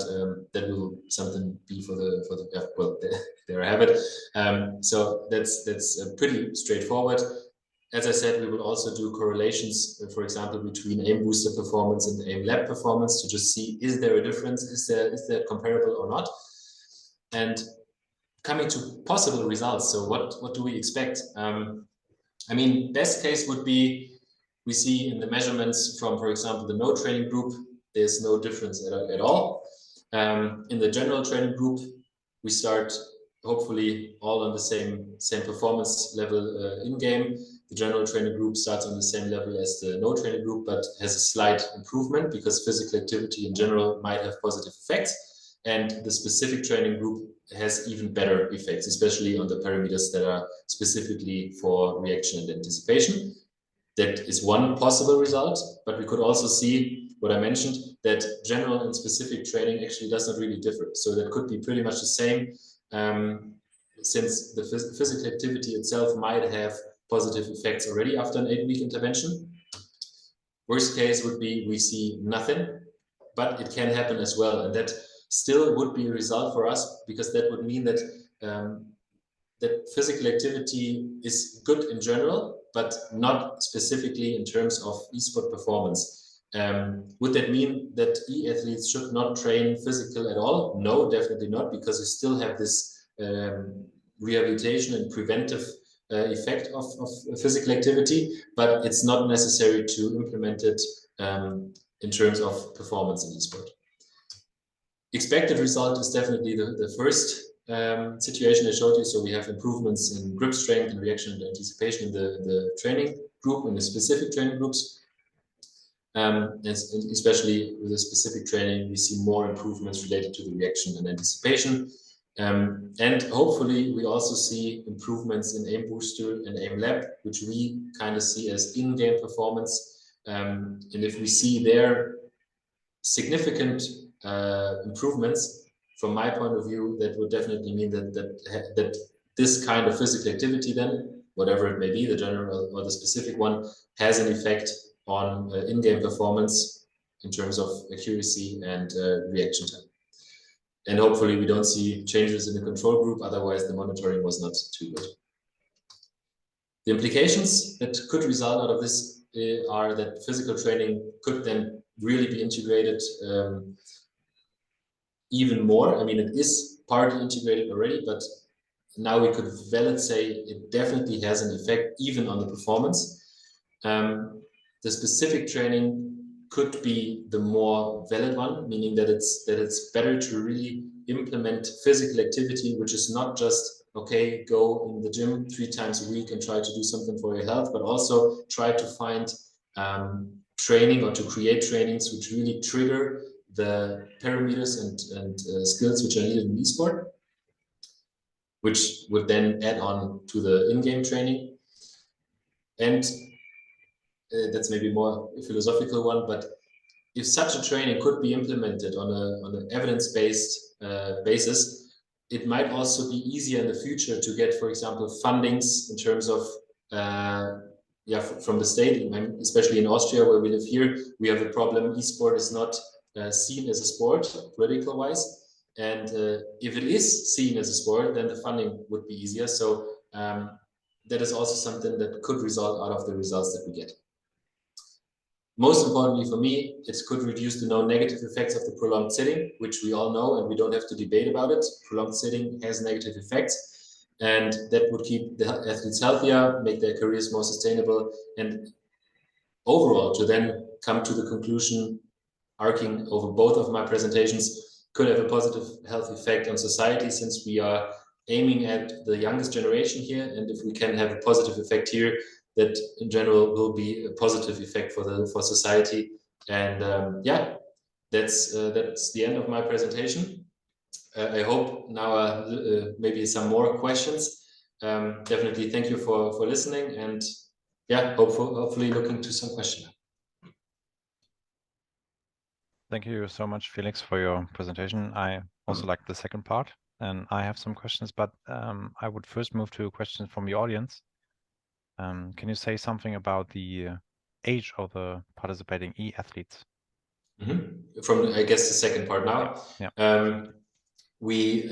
that will something be for the well, there I have it. So that's pretty straightforward. As I said, we will also do correlations, for example, between aim booster performance and aim lab performance to just see, is there a difference? Is that comparable or not? And coming to possible results, so what do we expect? I mean, best case would be we see in the measurements from, for example, the no training group, there's no difference at all. In the general training group, we start hopefully all on the same performance level in game. The general training group starts on the same level as the no training group, but has a slight improvement because physical activity in general might have positive effects. And the specific training group has even better effects, especially on the parameters that are specifically for reaction and anticipation. That is one possible result, but we could also see what I mentioned, that general and specific training actually does not really differ. So that could be pretty much the same, since the physical activity itself might have positive effects already after an 8-week intervention. Worst case would be we see nothing, but it can happen as well. And that still would be a result for us, because that would mean that that physical activity is good in general, but not specifically in terms of esport performance. Would that mean that e-athletes should not train physical at all? No, definitely not, because you still have this rehabilitation and preventive effect of physical activity, but it's not necessary to implement it in terms of performance in esport. Expected result is definitely the first situation I showed you. So we have improvements in grip strength and reaction and anticipation in the training group, in the specific training groups. Especially with the specific training, we see more improvements related to the reaction and anticipation. And hopefully we also see improvements in aim booster and aim lab, which we kind of see as in-game performance. And if we see there significant improvements, from my point of view, that would definitely mean that this kind of physical activity, then whatever it may be, the general or the specific one, has an effect on in-game performance in terms of accuracy and reaction time. And hopefully we don't see changes in the control group, otherwise the monitoring was not too good. The implications that could result out of this are that physical training could then really be integrated even more. I mean, it is partly integrated already, but now we could validly say it definitely has an effect even on the performance. The specific training could be the more valid one, meaning that it's better to really implement physical activity, which is not just, okay, go in the gym 3 times a week and try to do something for your health, but also try to find training or to create trainings which really trigger the parameters and skills which are needed in esport, which would then add on to the in-game training. And that's maybe more a philosophical one, but if such a training could be implemented on an evidence-based basis, it might also be easier in the future to get, for example, fundings in terms of from the state, especially in Austria where we live here. We have the problem esport is not seen as a sport political wise, and if it is seen as a sport, then the funding would be easier. So that is also something that could result out of the results that we get. Most importantly for me, it could reduce the known negative effects of the prolonged sitting, which we all know and we don't have to debate about it. Prolonged sitting has negative effects, and that would keep the athletes healthier, make their careers more sustainable, and overall to then come to the conclusion, arcing over both of my presentations, could have a positive health effect on society, since we are aiming at the youngest generation here, and if we can have a positive effect here, that in general will be a positive effect for society. And yeah, that's the end of my presentation. I hope now maybe some more questions. Definitely thank you for listening, and yeah, hopefully looking to some questions. Thank you so much, Felix, for your presentation. I also like the second part, and I have some questions, but I would first move to a question from the audience. Can you say something about the age of the participating e-athletes? from I guess the second part now. Yeah. We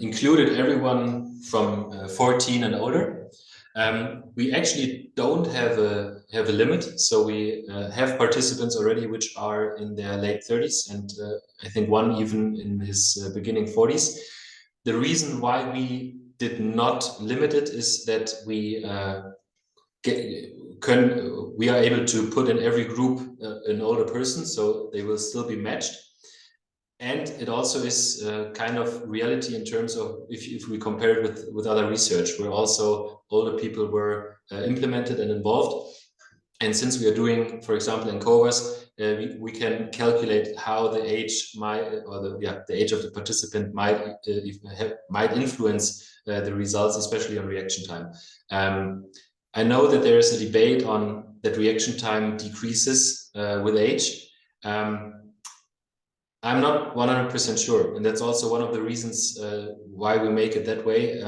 included everyone from 14 and older. We actually don't have a limit, so we have participants already which are in their late 30s, and I think one even in his beginning 40s. The reason why we did not limit it is that we are able to put in every group an older person, so they will still be matched. And it also is kind of reality in terms of if we compare it with other research, where also older people were implemented and involved. And since we are doing, for example, in COVAS, we can calculate how the age the age of the participant might influence the results, especially on reaction time. I know that there is a debate on that reaction time decreases with age. I'm not 100% sure, and that's also one of the reasons why we make it that way.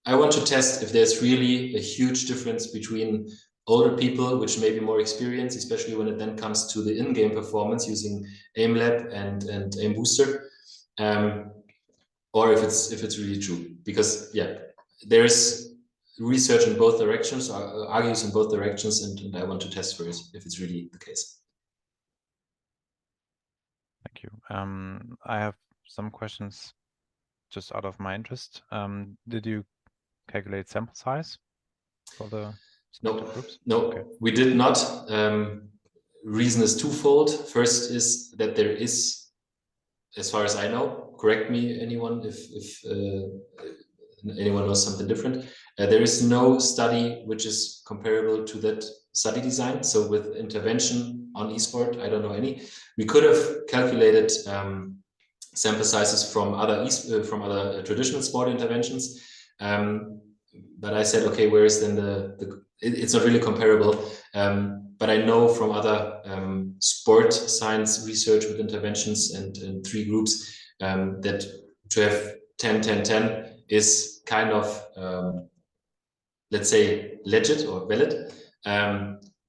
I want to test if there's really a huge difference between older people, which may be more experienced, especially when it then comes to the in-game performance using AimLab and Aim Booster, or if it's really true. Because there is research in both directions, argues in both directions, and I want to test first if it's really the case. Thank you. I have some questions just out of my interest. Did you calculate sample size for the groups? No, okay. We did not. Reason is twofold. First is that there is, as far as I know, correct me anyone if anyone knows something different, there is no study which is comparable to that study design. So with intervention on esport, I don't know any. We could have calculated sample sizes from other traditional sport interventions, but I said, okay, where is then it's not really comparable. But I know from other sport science research with interventions and 3 groups that to have 10, 10, 10 is kind of, let's say, legit or valid.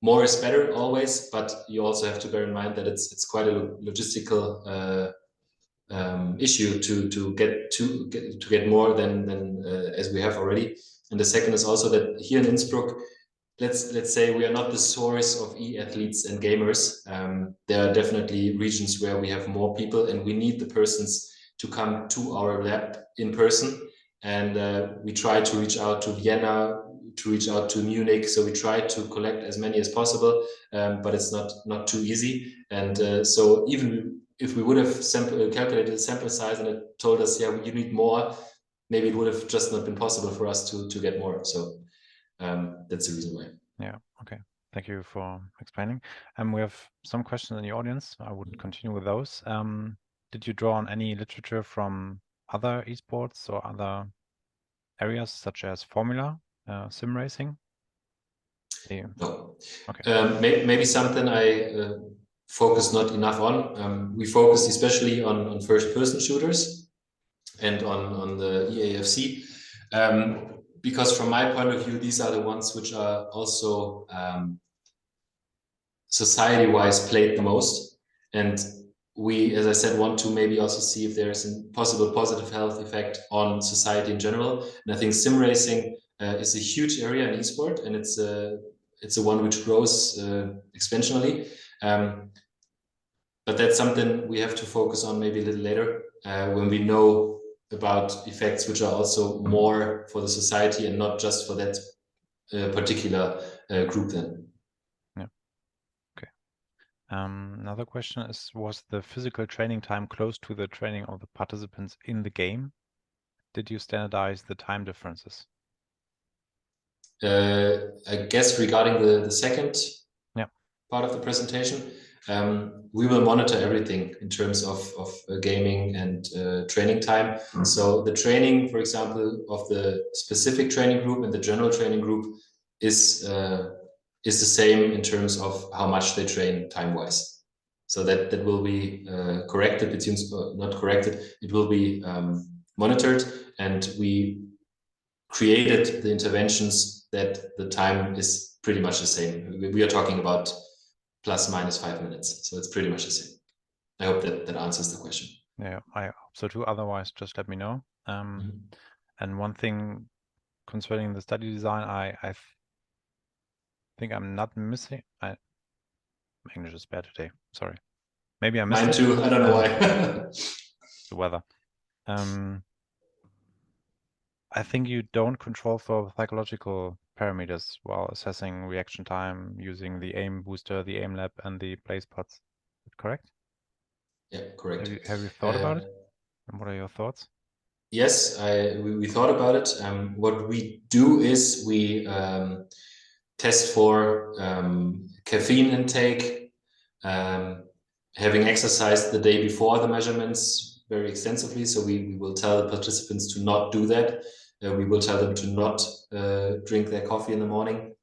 More is better always, but you also have to bear in mind that it's quite a logistical issue to get more than as we have already. And the second is also that here in Innsbruck, let's say we are not the source of e-athletes and gamers. There are definitely regions where we have more people, and we need the persons to come to our lab in person. And we try to reach out to Vienna, to reach out to Munich. So we try to collect as many as possible, but it's not too easy. And so even if we would have calculated the sample size and it told us, yeah, you need more, maybe it would have just not been possible for us to get more. So that's the reason why. Yeah, okay. Thank you for explaining. We have some questions in the audience. I would continue with those. Did you draw on any literature from other esports or other areas such as Formula, sim racing? No. Okay. Maybe something I focus not enough on. We focused especially on first-person shooters and on the EAFC. Because from my point of view, these are the ones which are also society-wise played the most. And we, as I said, want to maybe also see if there is a possible positive health effect on society in general. And I think sim racing is a huge area in esport, and it's a one which grows exponentially. But that's something we have to focus on maybe a little later when we know about effects which are also more for the society and not just for that particular group then. Yeah. Okay. Another question is, was the physical training time close to the training of the participants in the game? Did you standardize the time differences? I guess regarding the second part of the presentation, we will monitor everything in terms of gaming and training time. So the training, for example, of the specific training group and the general training group is the same in terms of how much they train time-wise. So that will be corrected. It seems not corrected. It will be monitored, and we created the interventions that the time is pretty much the same. We are talking about plus minus 5 minutes, so it's pretty much the same. I hope that answers the question. Yeah, I hope so too. Otherwise, just let me know. And one thing concerning the study design, I think I'm not missing. My English is bad today. Sorry. Maybe I missed Mine too. I don't know why. The weather. I think you don't control for psychological parameters while assessing reaction time using the aim booster, the aim lab, and the play spots. Is that correct? Yeah, correct. Have you thought about it? And what are your thoughts? Yes, we thought about it. What we do is we test for caffeine intake, having exercised the day before the measurements very extensively. So we will tell the participants to not do that. We will tell them to not drink their coffee in the morning.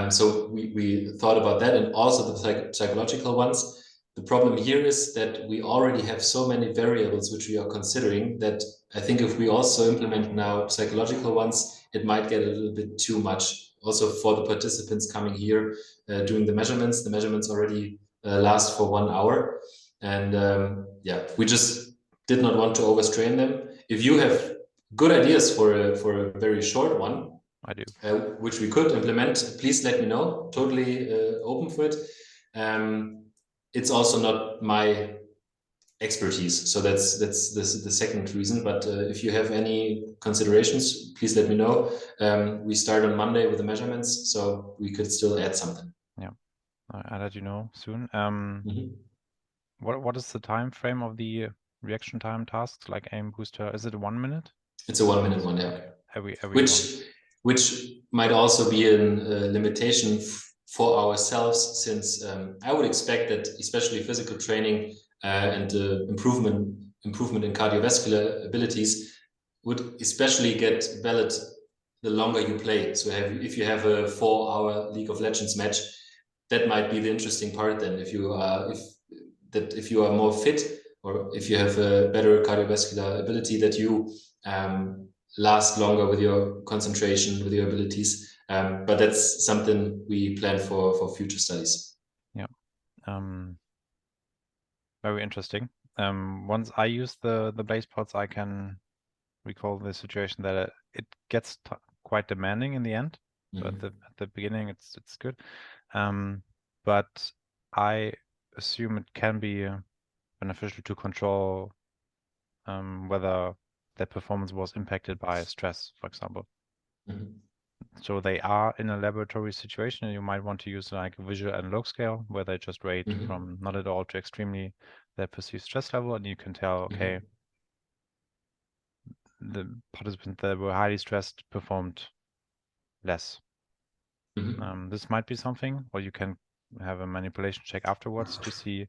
So we thought about that, and also the psychological ones. The problem here is that we already have so many variables which we are considering that I think if we also implement now psychological ones, it might get a little bit too much. Also for the participants coming here doing the measurements already last for 1 hour. And yeah, we just did not want to overstrain them. If you have good ideas for a very short one, I do. Which we could implement, please let me know. Totally open for it. It's also not my expertise, so that's the second reason. But if you have any considerations, please let me know. We start on Monday with the measurements, so we could still add something. Yeah, I'll let you know soon. What is the time frame of the reaction time tasks like aim booster? Is it 1 minute? It's a 1 minute one, yeah. Every Which might also be a limitation for ourselves, since I would expect that especially physical training and improvement in cardiovascular abilities would especially get valid the longer you play. So if you have a 4-hour League of Legends match, that might be the interesting part then. If you are more fit, or if you have a better cardiovascular ability, that you last longer with your concentration, with your abilities. But that's something we plan for future studies. Yeah. Very interesting. Once I use the blaze pods, I can recall the situation that it gets quite demanding in the end. So at the beginning, it's good. But I assume it can be beneficial to control whether their performance was impacted by stress, for example. So they are in a laboratory situation, and you might want to use like a visual analog scale where they just rate from not at all to extremely their perceived stress level, and you can tell, okay, the participants that were highly stressed performed less. This might be something, or you can have a manipulation check afterwards to see,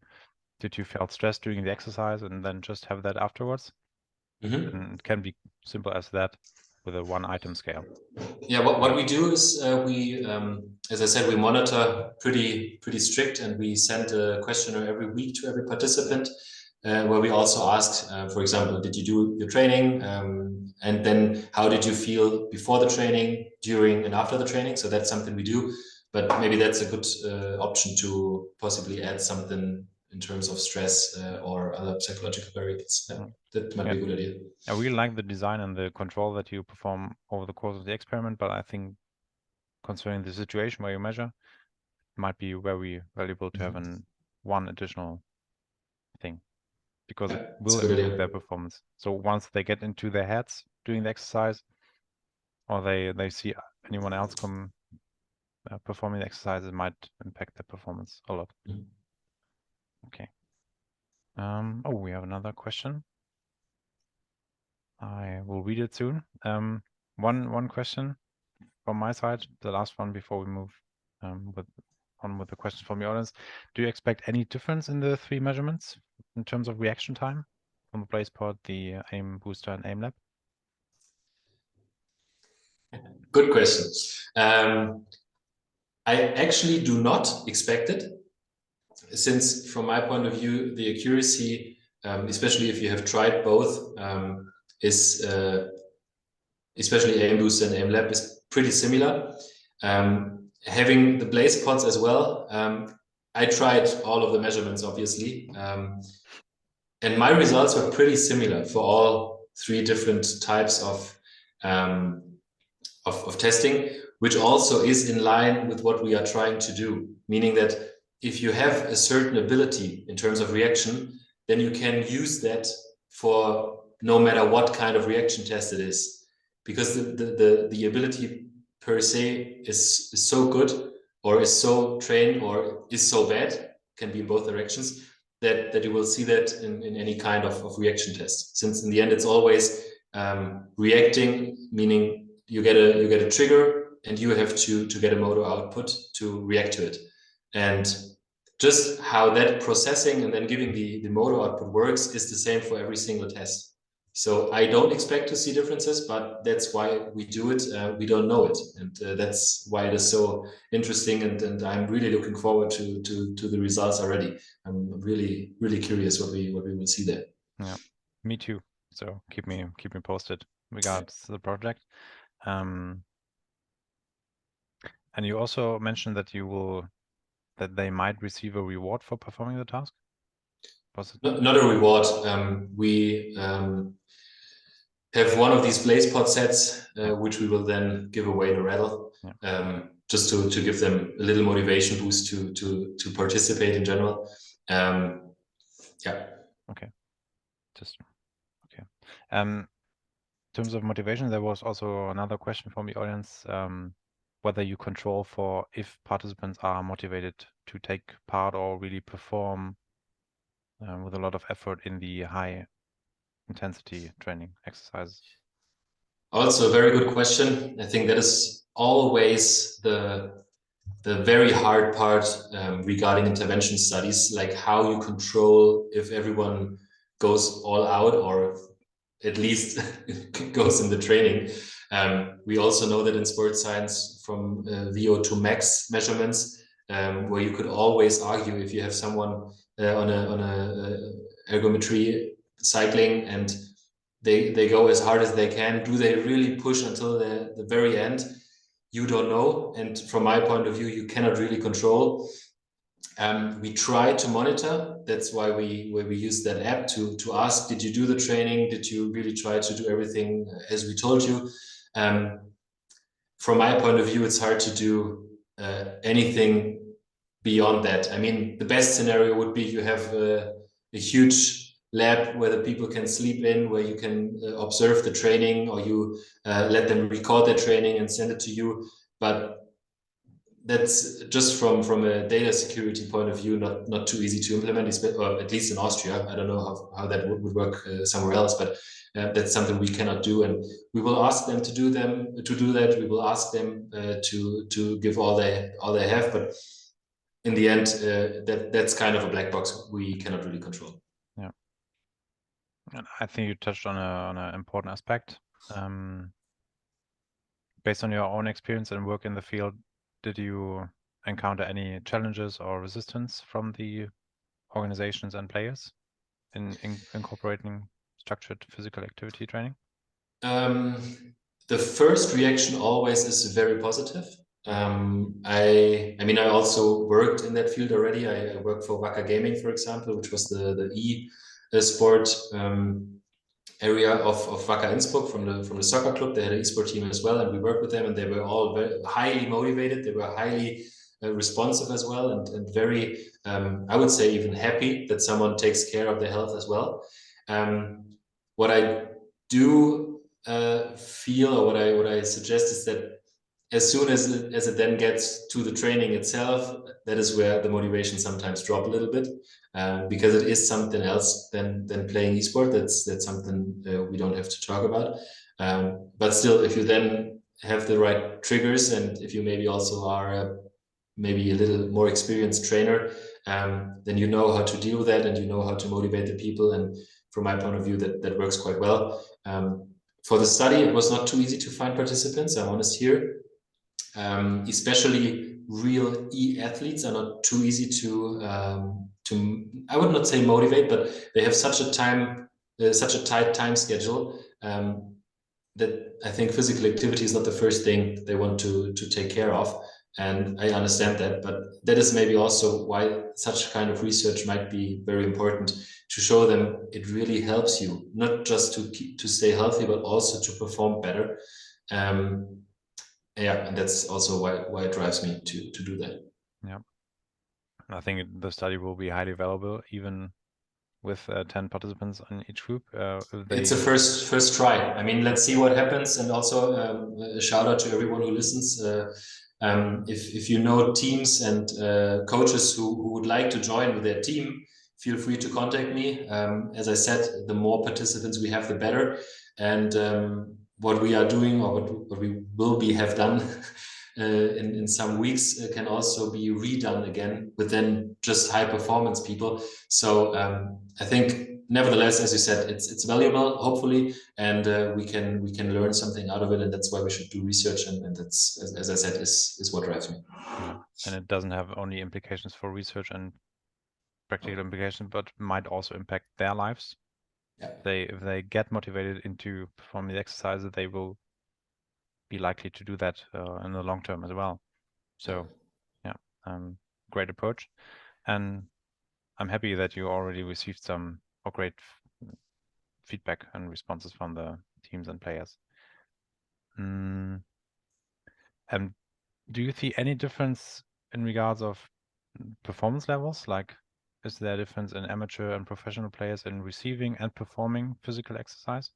did you felt stressed during the exercise, and then just have that afterwards. And it can be simple as that with a 1-item scale. Yeah, what we do is we, as I said, we monitor pretty strict, and we send a questionnaire every week to every participant, where we also ask, for example, did you do your training? And then how did you feel before the training, during and after the training? So that's something we do, but maybe that's a good option to possibly add something in terms of stress or other psychological variables. Yeah, that might be a good idea. I really like the design and the control that you perform over the course of the experiment, but I think concerning the situation where you measure, it might be very valuable to have one additional thing, because it will improve their performance. So once they get into their heads doing the exercise, or they see anyone else performing the exercise, it might impact their performance a lot. Okay. Oh, we have another question. I will read it soon. One question from my side, the last one before we move with the questions from the audience. Do you expect any difference in the 3 measurements in terms of reaction time from the blaze pod, the aim booster, and aim lab? Good question. I actually do not expect it, since from my point of view, the accuracy, especially if you have tried both, is especially aim booster and aim lab is pretty similar. Having the blaze pods as well, I tried all of the measurements, obviously, and my results were pretty similar for all 3 different types of testing, which also is in line with what we are trying to do, meaning that if you have a certain ability in terms of reaction, then you can use that for no matter what kind of reaction test it is, because the ability per se is so good, or is so trained, or is so bad, can be in both directions, that you will see that in any kind of reaction test. Since in the end it's always reacting, meaning you get a trigger and you have to get a motor output to react to it. And just how that processing and then giving the motor output works is the same for every single test. So I don't expect to see differences, but that's why we do it. We don't know it, and that's why it is so interesting. And I'm really looking forward to the results already. I'm really curious what we will see there. Yeah, me too. So keep me posted regards to the project. And you also mentioned that that they might receive a reward for performing the task. Not a reward. We have one of these BlazePod sets, which we will then give away in a raffle, just to give them a little motivation boost to participate in general. Yeah. Okay. Okay. In terms of motivation, there was also another question from the audience, whether you control for if participants are motivated to take part or really perform with a lot of effort in the high intensity training exercises. Also a very good question. I think that is always the very hard part regarding intervention studies, like how you control if everyone goes all out, or at least goes in the training. We also know that in sports science, from VO2 max measurements, where you could always argue if you have someone on a ergometry cycling and they go as hard as they can, do they really push until the very end? You don't know, and from my point of view, you cannot really control. We try to monitor. That's why we use that app to ask, did you do the training? Did you really try to do everything as we told you? From my point of view, it's hard to do anything beyond that. I mean, the best scenario would be you have a huge lab where the people can sleep in, where you can observe the training, or you let them record their training and send it to you. But that's just from a data security point of view, not too easy to implement, or at least in Austria. I don't know how that would work somewhere else, but that's something we cannot do. And we will ask them to do that. We will ask them to give all they have, but in the end, that's kind of a black box we cannot really control. Yeah, and I think you touched on an important aspect. Based on your own experience and work in the field, did you encounter any challenges or resistance from the organizations and players in incorporating structured physical activity training? The first reaction always is very positive. I mean, I also worked in that field already. I worked for Wacker Gaming, for example, which was the e-sport area of Wacker Innsbruck from the soccer club. They had an esport team as well, and we worked with them, and they were all very highly motivated. They were highly responsive as well, and very, I would say, even happy that someone takes care of their health as well. What I do feel, or what I suggest, is that as soon as it then gets to the training itself, that is where the motivation sometimes drop a little bit, because it is something else than playing esport. That's something we don't have to talk about. But still, if you then have the right triggers, and if you maybe also are maybe a little more experienced trainer, then you know how to deal with that, and you know how to motivate the people. And from my point of view, that works quite well. For the study, it was not too easy to find participants, I'm honest here. Especially real e-athletes are not too easy to I would not say motivate, but they have such a tight time schedule that I think physical activity is not the first thing they want to take care of. And I understand that, but that is maybe also why such kind of research might be very important, to show them it really helps you, not just to stay healthy, but also to perform better. Yeah, and that's also why it drives me to do that. Yeah, I think the study will be highly valuable, even with 10 participants in each group. It's a first try. I mean, let's see what happens. And also a shout out to everyone who listens. If you know teams and coaches who would like to join with their team, feel free to contact me. As I said, the more participants we have, the better. And what we are doing, or what we will have done in some weeks, can also be redone again with then just high performance people. So I think, nevertheless, as you said, it's valuable, hopefully, and we can learn something out of it, and that's why we should do research, and that's, as I said, is what drives me. Yeah. And it doesn't have only implications for research and practical implications, but might also impact their lives. Yeah. If they get motivated into performing the exercises, they will be likely to do that in the long term as well. So, yeah, great approach, and I'm happy that you already received some great feedback and responses from the teams and players. And do you see any difference in regards of performance levels? Like, is there a difference in amateur and professional players in receiving and performing physical exercise?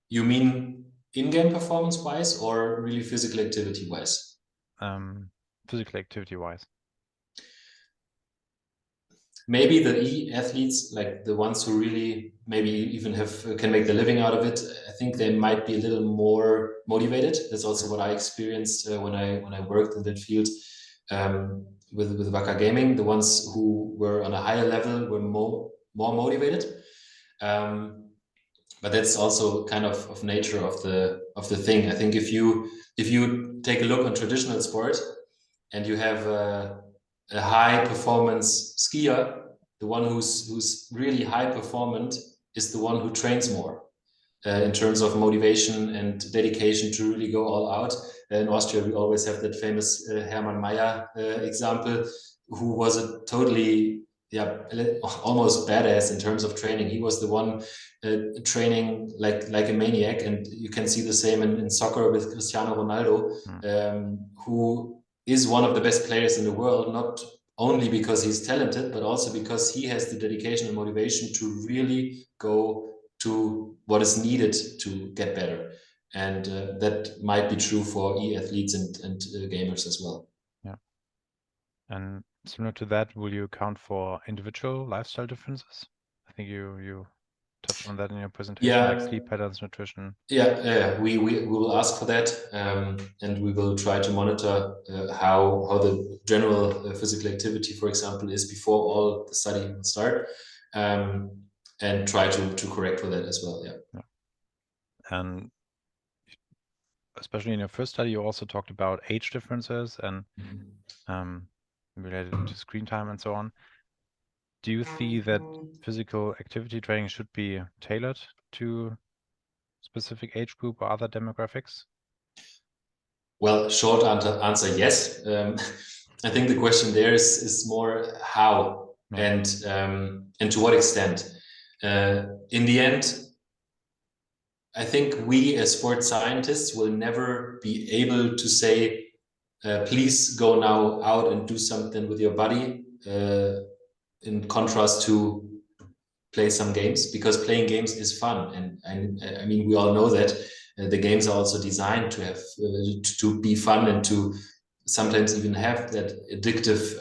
You mean in-game performance-wise, or really physical activity-wise? Physical activity-wise. Maybe the e-athletes, like the ones who really maybe even can make the living out of it, I think they might be a little more motivated. That's also what I experienced when I worked in that field with Wacker Gaming. The ones who were on a higher level were more motivated. But that's also kind of nature of the thing. I think if you take a look on traditional sport, and you have a high performance skier, the one who's really high performant is the one who trains more in terms of motivation and dedication to really go all out. In Austria, we always have that famous Hermann Mayer example, who was a totally almost badass in terms of training. He was the one training like a maniac, and you can see the same in soccer with Cristiano Ronaldo, who is one of the best players in the world, not only because he's talented, but also because he has the dedication and motivation to really go to what is needed to get better. And that might be true for e-athletes and gamers as well. Yeah. And similar to that, will you account for individual lifestyle differences? I think you touched on that in your presentation, like sleep patterns, nutrition. Yeah, we will ask for that, and we will try to monitor how the general physical activity, for example, is before all the study will start, and try to correct for that as well. Yeah. And especially in your first study, you also talked about age differences and related to screen time and so on. Do you see that physical activity training should be tailored to specific age group or other demographics? Well, short answer, yes. I think the question there is more how and to what extent. In the end, I think we as sports scientists will never be able to say, please go now out and do something with your body, in contrast to play some games, because playing games is fun. And I mean, we all know that the games are also designed to have to be fun and to sometimes even have that addictive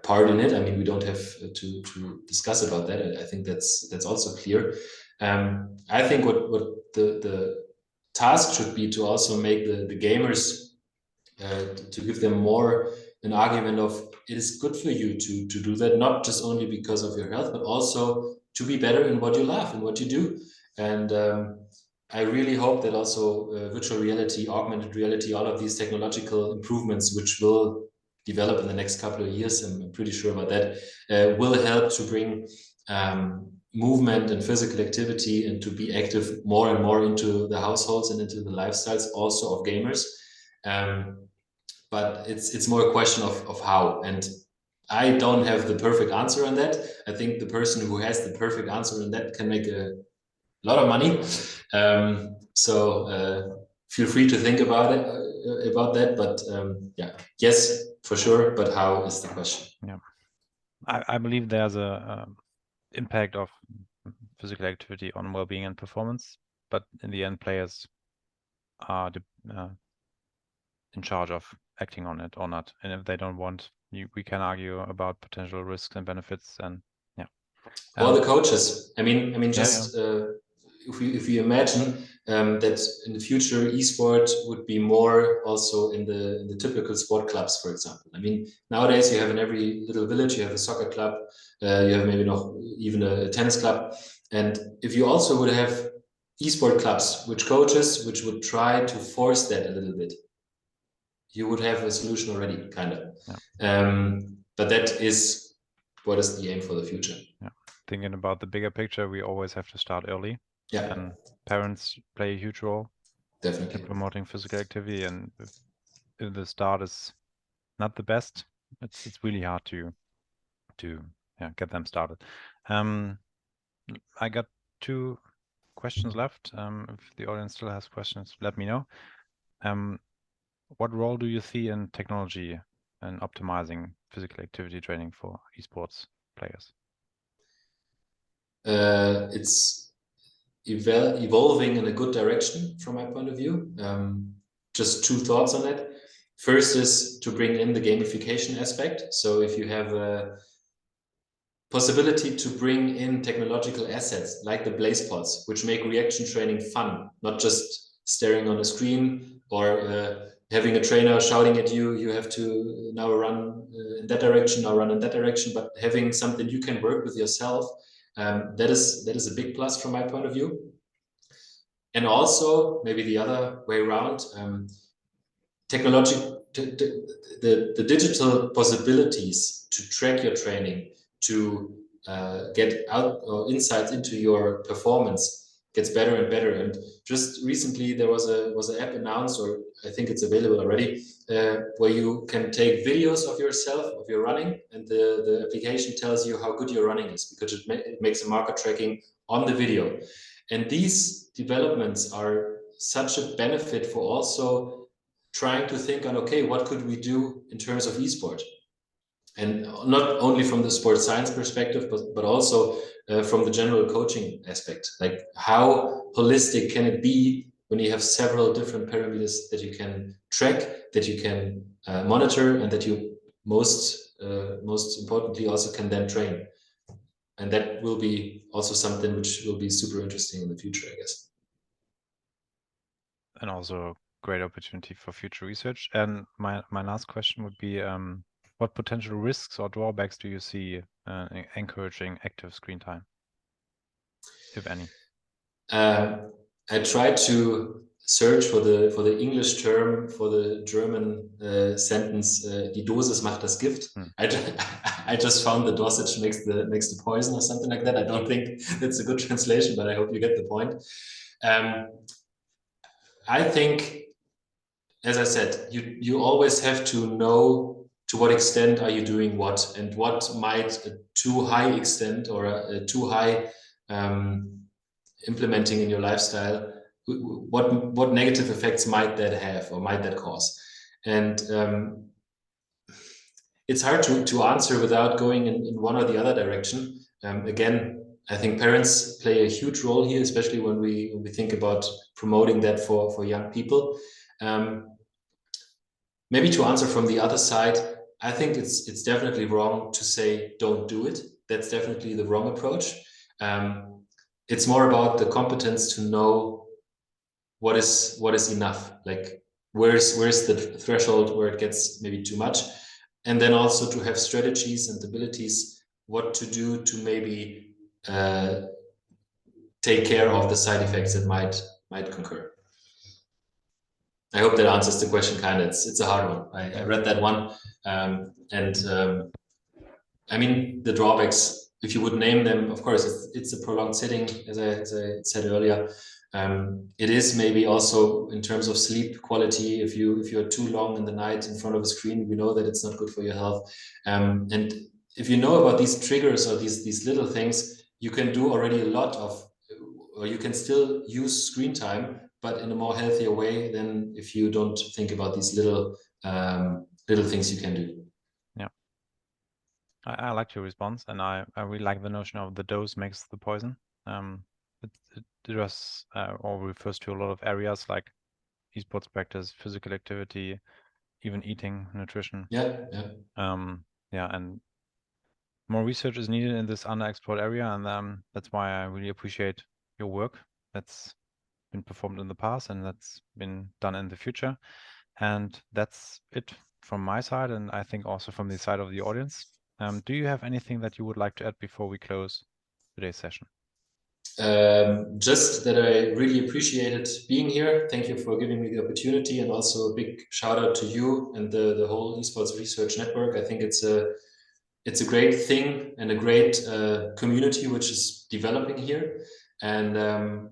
part in it. I mean, we don't have to discuss about that. I think that's also clear. I think what the task should be to also make the gamers, to give them more an argument of it is good for you to do that, not just only because of your health, but also to be better in what you love and what you do. And I really hope that also virtual reality, augmented reality, all of these technological improvements, which will develop in the next couple of years, I'm pretty sure about that, will help to bring movement and physical activity and to be active more and more into the households and into the lifestyles also of gamers. But it's more a question of how, and I don't have the perfect answer on that. I think the person who has the perfect answer on that can make a lot of money. So feel free to think about it, about that. But yeah, yes, for sure. But how is the question? Yeah, I believe there's a impact of physical activity on well-being and performance, but in the end, players are in charge of acting on it or not. And if they don't want, we can argue about potential risks and benefits, and yeah. Or the coaches. I mean, just if you imagine that in the future, esport would be more also in the typical sport clubs, for example. I mean, nowadays you have in every little village you have a soccer club, you have maybe not even a tennis club, and if you also would have esport clubs, which would try to force that a little bit, you would have a solution already, kind of. Yeah. But that is what is the aim for the future. Yeah. Thinking about the bigger picture, we always have to start early. Yeah. And parents play a huge role. Definitely. In promoting physical activity, and if the start is not the best, it's really hard to get them started. I got 2 questions left. If the audience still has questions, let me know. What role do you see in technology and optimizing physical activity training for esports players? It's evolving in a good direction from my point of view. Just 2 thoughts on it. First is to bring in the gamification aspect. So if you have a possibility to bring in technological assets like the blaze pods, which make reaction training fun, not just staring on a screen or having a trainer shouting at you, you have to now run in that direction, now run in that direction, but having something you can work with yourself, that is a big plus from my point of view. And also maybe the other way around, technology, the digital possibilities to track your training, to get out insights into your performance gets better and better. And just recently there was an app announced, or I think it's available already, where you can take videos of yourself, of your running, and the application tells you how good your running is, because it makes a marker tracking on the video. And these developments are such a benefit for also trying to think on, okay, what could we do in terms of esport? And not only from the sports science perspective, but also from the general coaching aspect. Like, how holistic can it be when you have several different parameters that you can track, that you can monitor, and that you most importantly also can then train. And that will be also something which will be super interesting in the future, I guess. And also great opportunity for future research. And my last question would be, what potential risks or drawbacks do you see encouraging active screen time, if any? I tried to search for the English term for the German sentence, die Dosis macht das Gift. I just found the dosage makes the poison, or something like that. I don't think that's a good translation, but I hope you get the point. I think, as I said, you always have to know to what extent are you doing what, and what might a too high extent or a too high implementing in your lifestyle, what negative effects might that have or might that cause. And it's hard to answer without going in one or the other direction. Again, I think parents play a huge role here, especially when we think about promoting that for young people. Maybe to answer from the other side, I think it's definitely wrong to say don't do it. That's definitely the wrong approach. It's more about the competence to know what is enough. Like, where's the threshold where it gets maybe too much, and then also to have strategies and abilities what to do to maybe take care of the side effects that might concur. I hope that answers the question. Kind of, it's a hard one. I read that one, I mean, the drawbacks, if you would name them, of course, it's a prolonged sitting, as I said earlier. It is maybe also in terms of sleep quality. If you're too long in the night in front of a screen, we know that it's not good for your health. And if you know about these triggers or these little things, you can do already a lot of, or you can still use screen time, but in a more healthier way than if you don't think about these little things you can do. Yeah, I like your response, and I really like the notion of the dose makes the poison. It was or refers to a lot of areas like esports practice, physical activity, even eating, nutrition. Yeah. Yeah, and more research is needed in this underexplored area, and that's why I really appreciate your work that's been performed in the past and that's been done in the future. And that's it from my side, and I think also from the side of the audience. Do you have anything that you would like to add before we close today's session? Just that I really appreciated being here. Thank you for giving me the opportunity, and also a big shout out to you and the whole Esports Research Network. I think it's a great thing and a great community which is developing here, and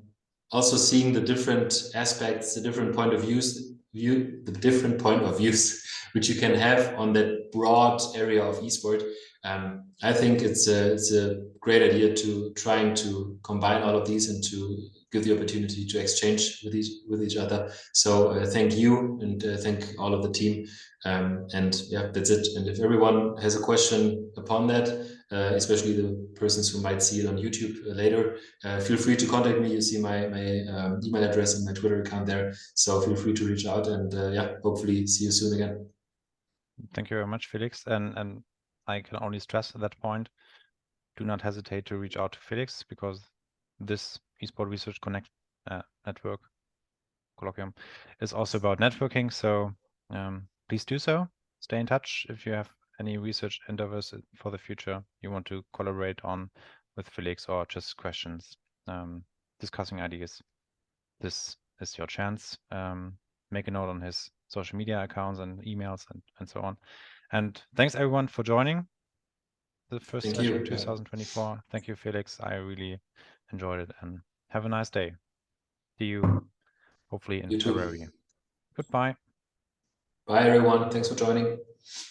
also seeing the different aspects, the different point of views, the different point of views which you can have on that broad area of esport. I think it's a great idea to trying to combine all of these and to give the opportunity to exchange with each other. So thank you, and thank all of the team. And yeah, that's it. And if everyone has a question upon that, especially the persons who might see it on YouTube later, feel free to contact me. You see my email address and my Twitter account there. So feel free to reach out, and yeah, hopefully see you soon again. Thank you very much, Felix. And I can only stress at that point, do not hesitate to reach out to Felix, because this Esport Research Connect network colloquium is also about networking. So please do so. Stay in touch if you have any research endeavors for the future you want to collaborate on with Felix, or just questions, discussing ideas. This is your chance. Make a note on his social media accounts and emails and so on. And thanks everyone for joining the first session 2024. Thank you, Felix. I really enjoyed it, and have a nice day. See you hopefully in February. Goodbye. Bye everyone. Thanks for joining.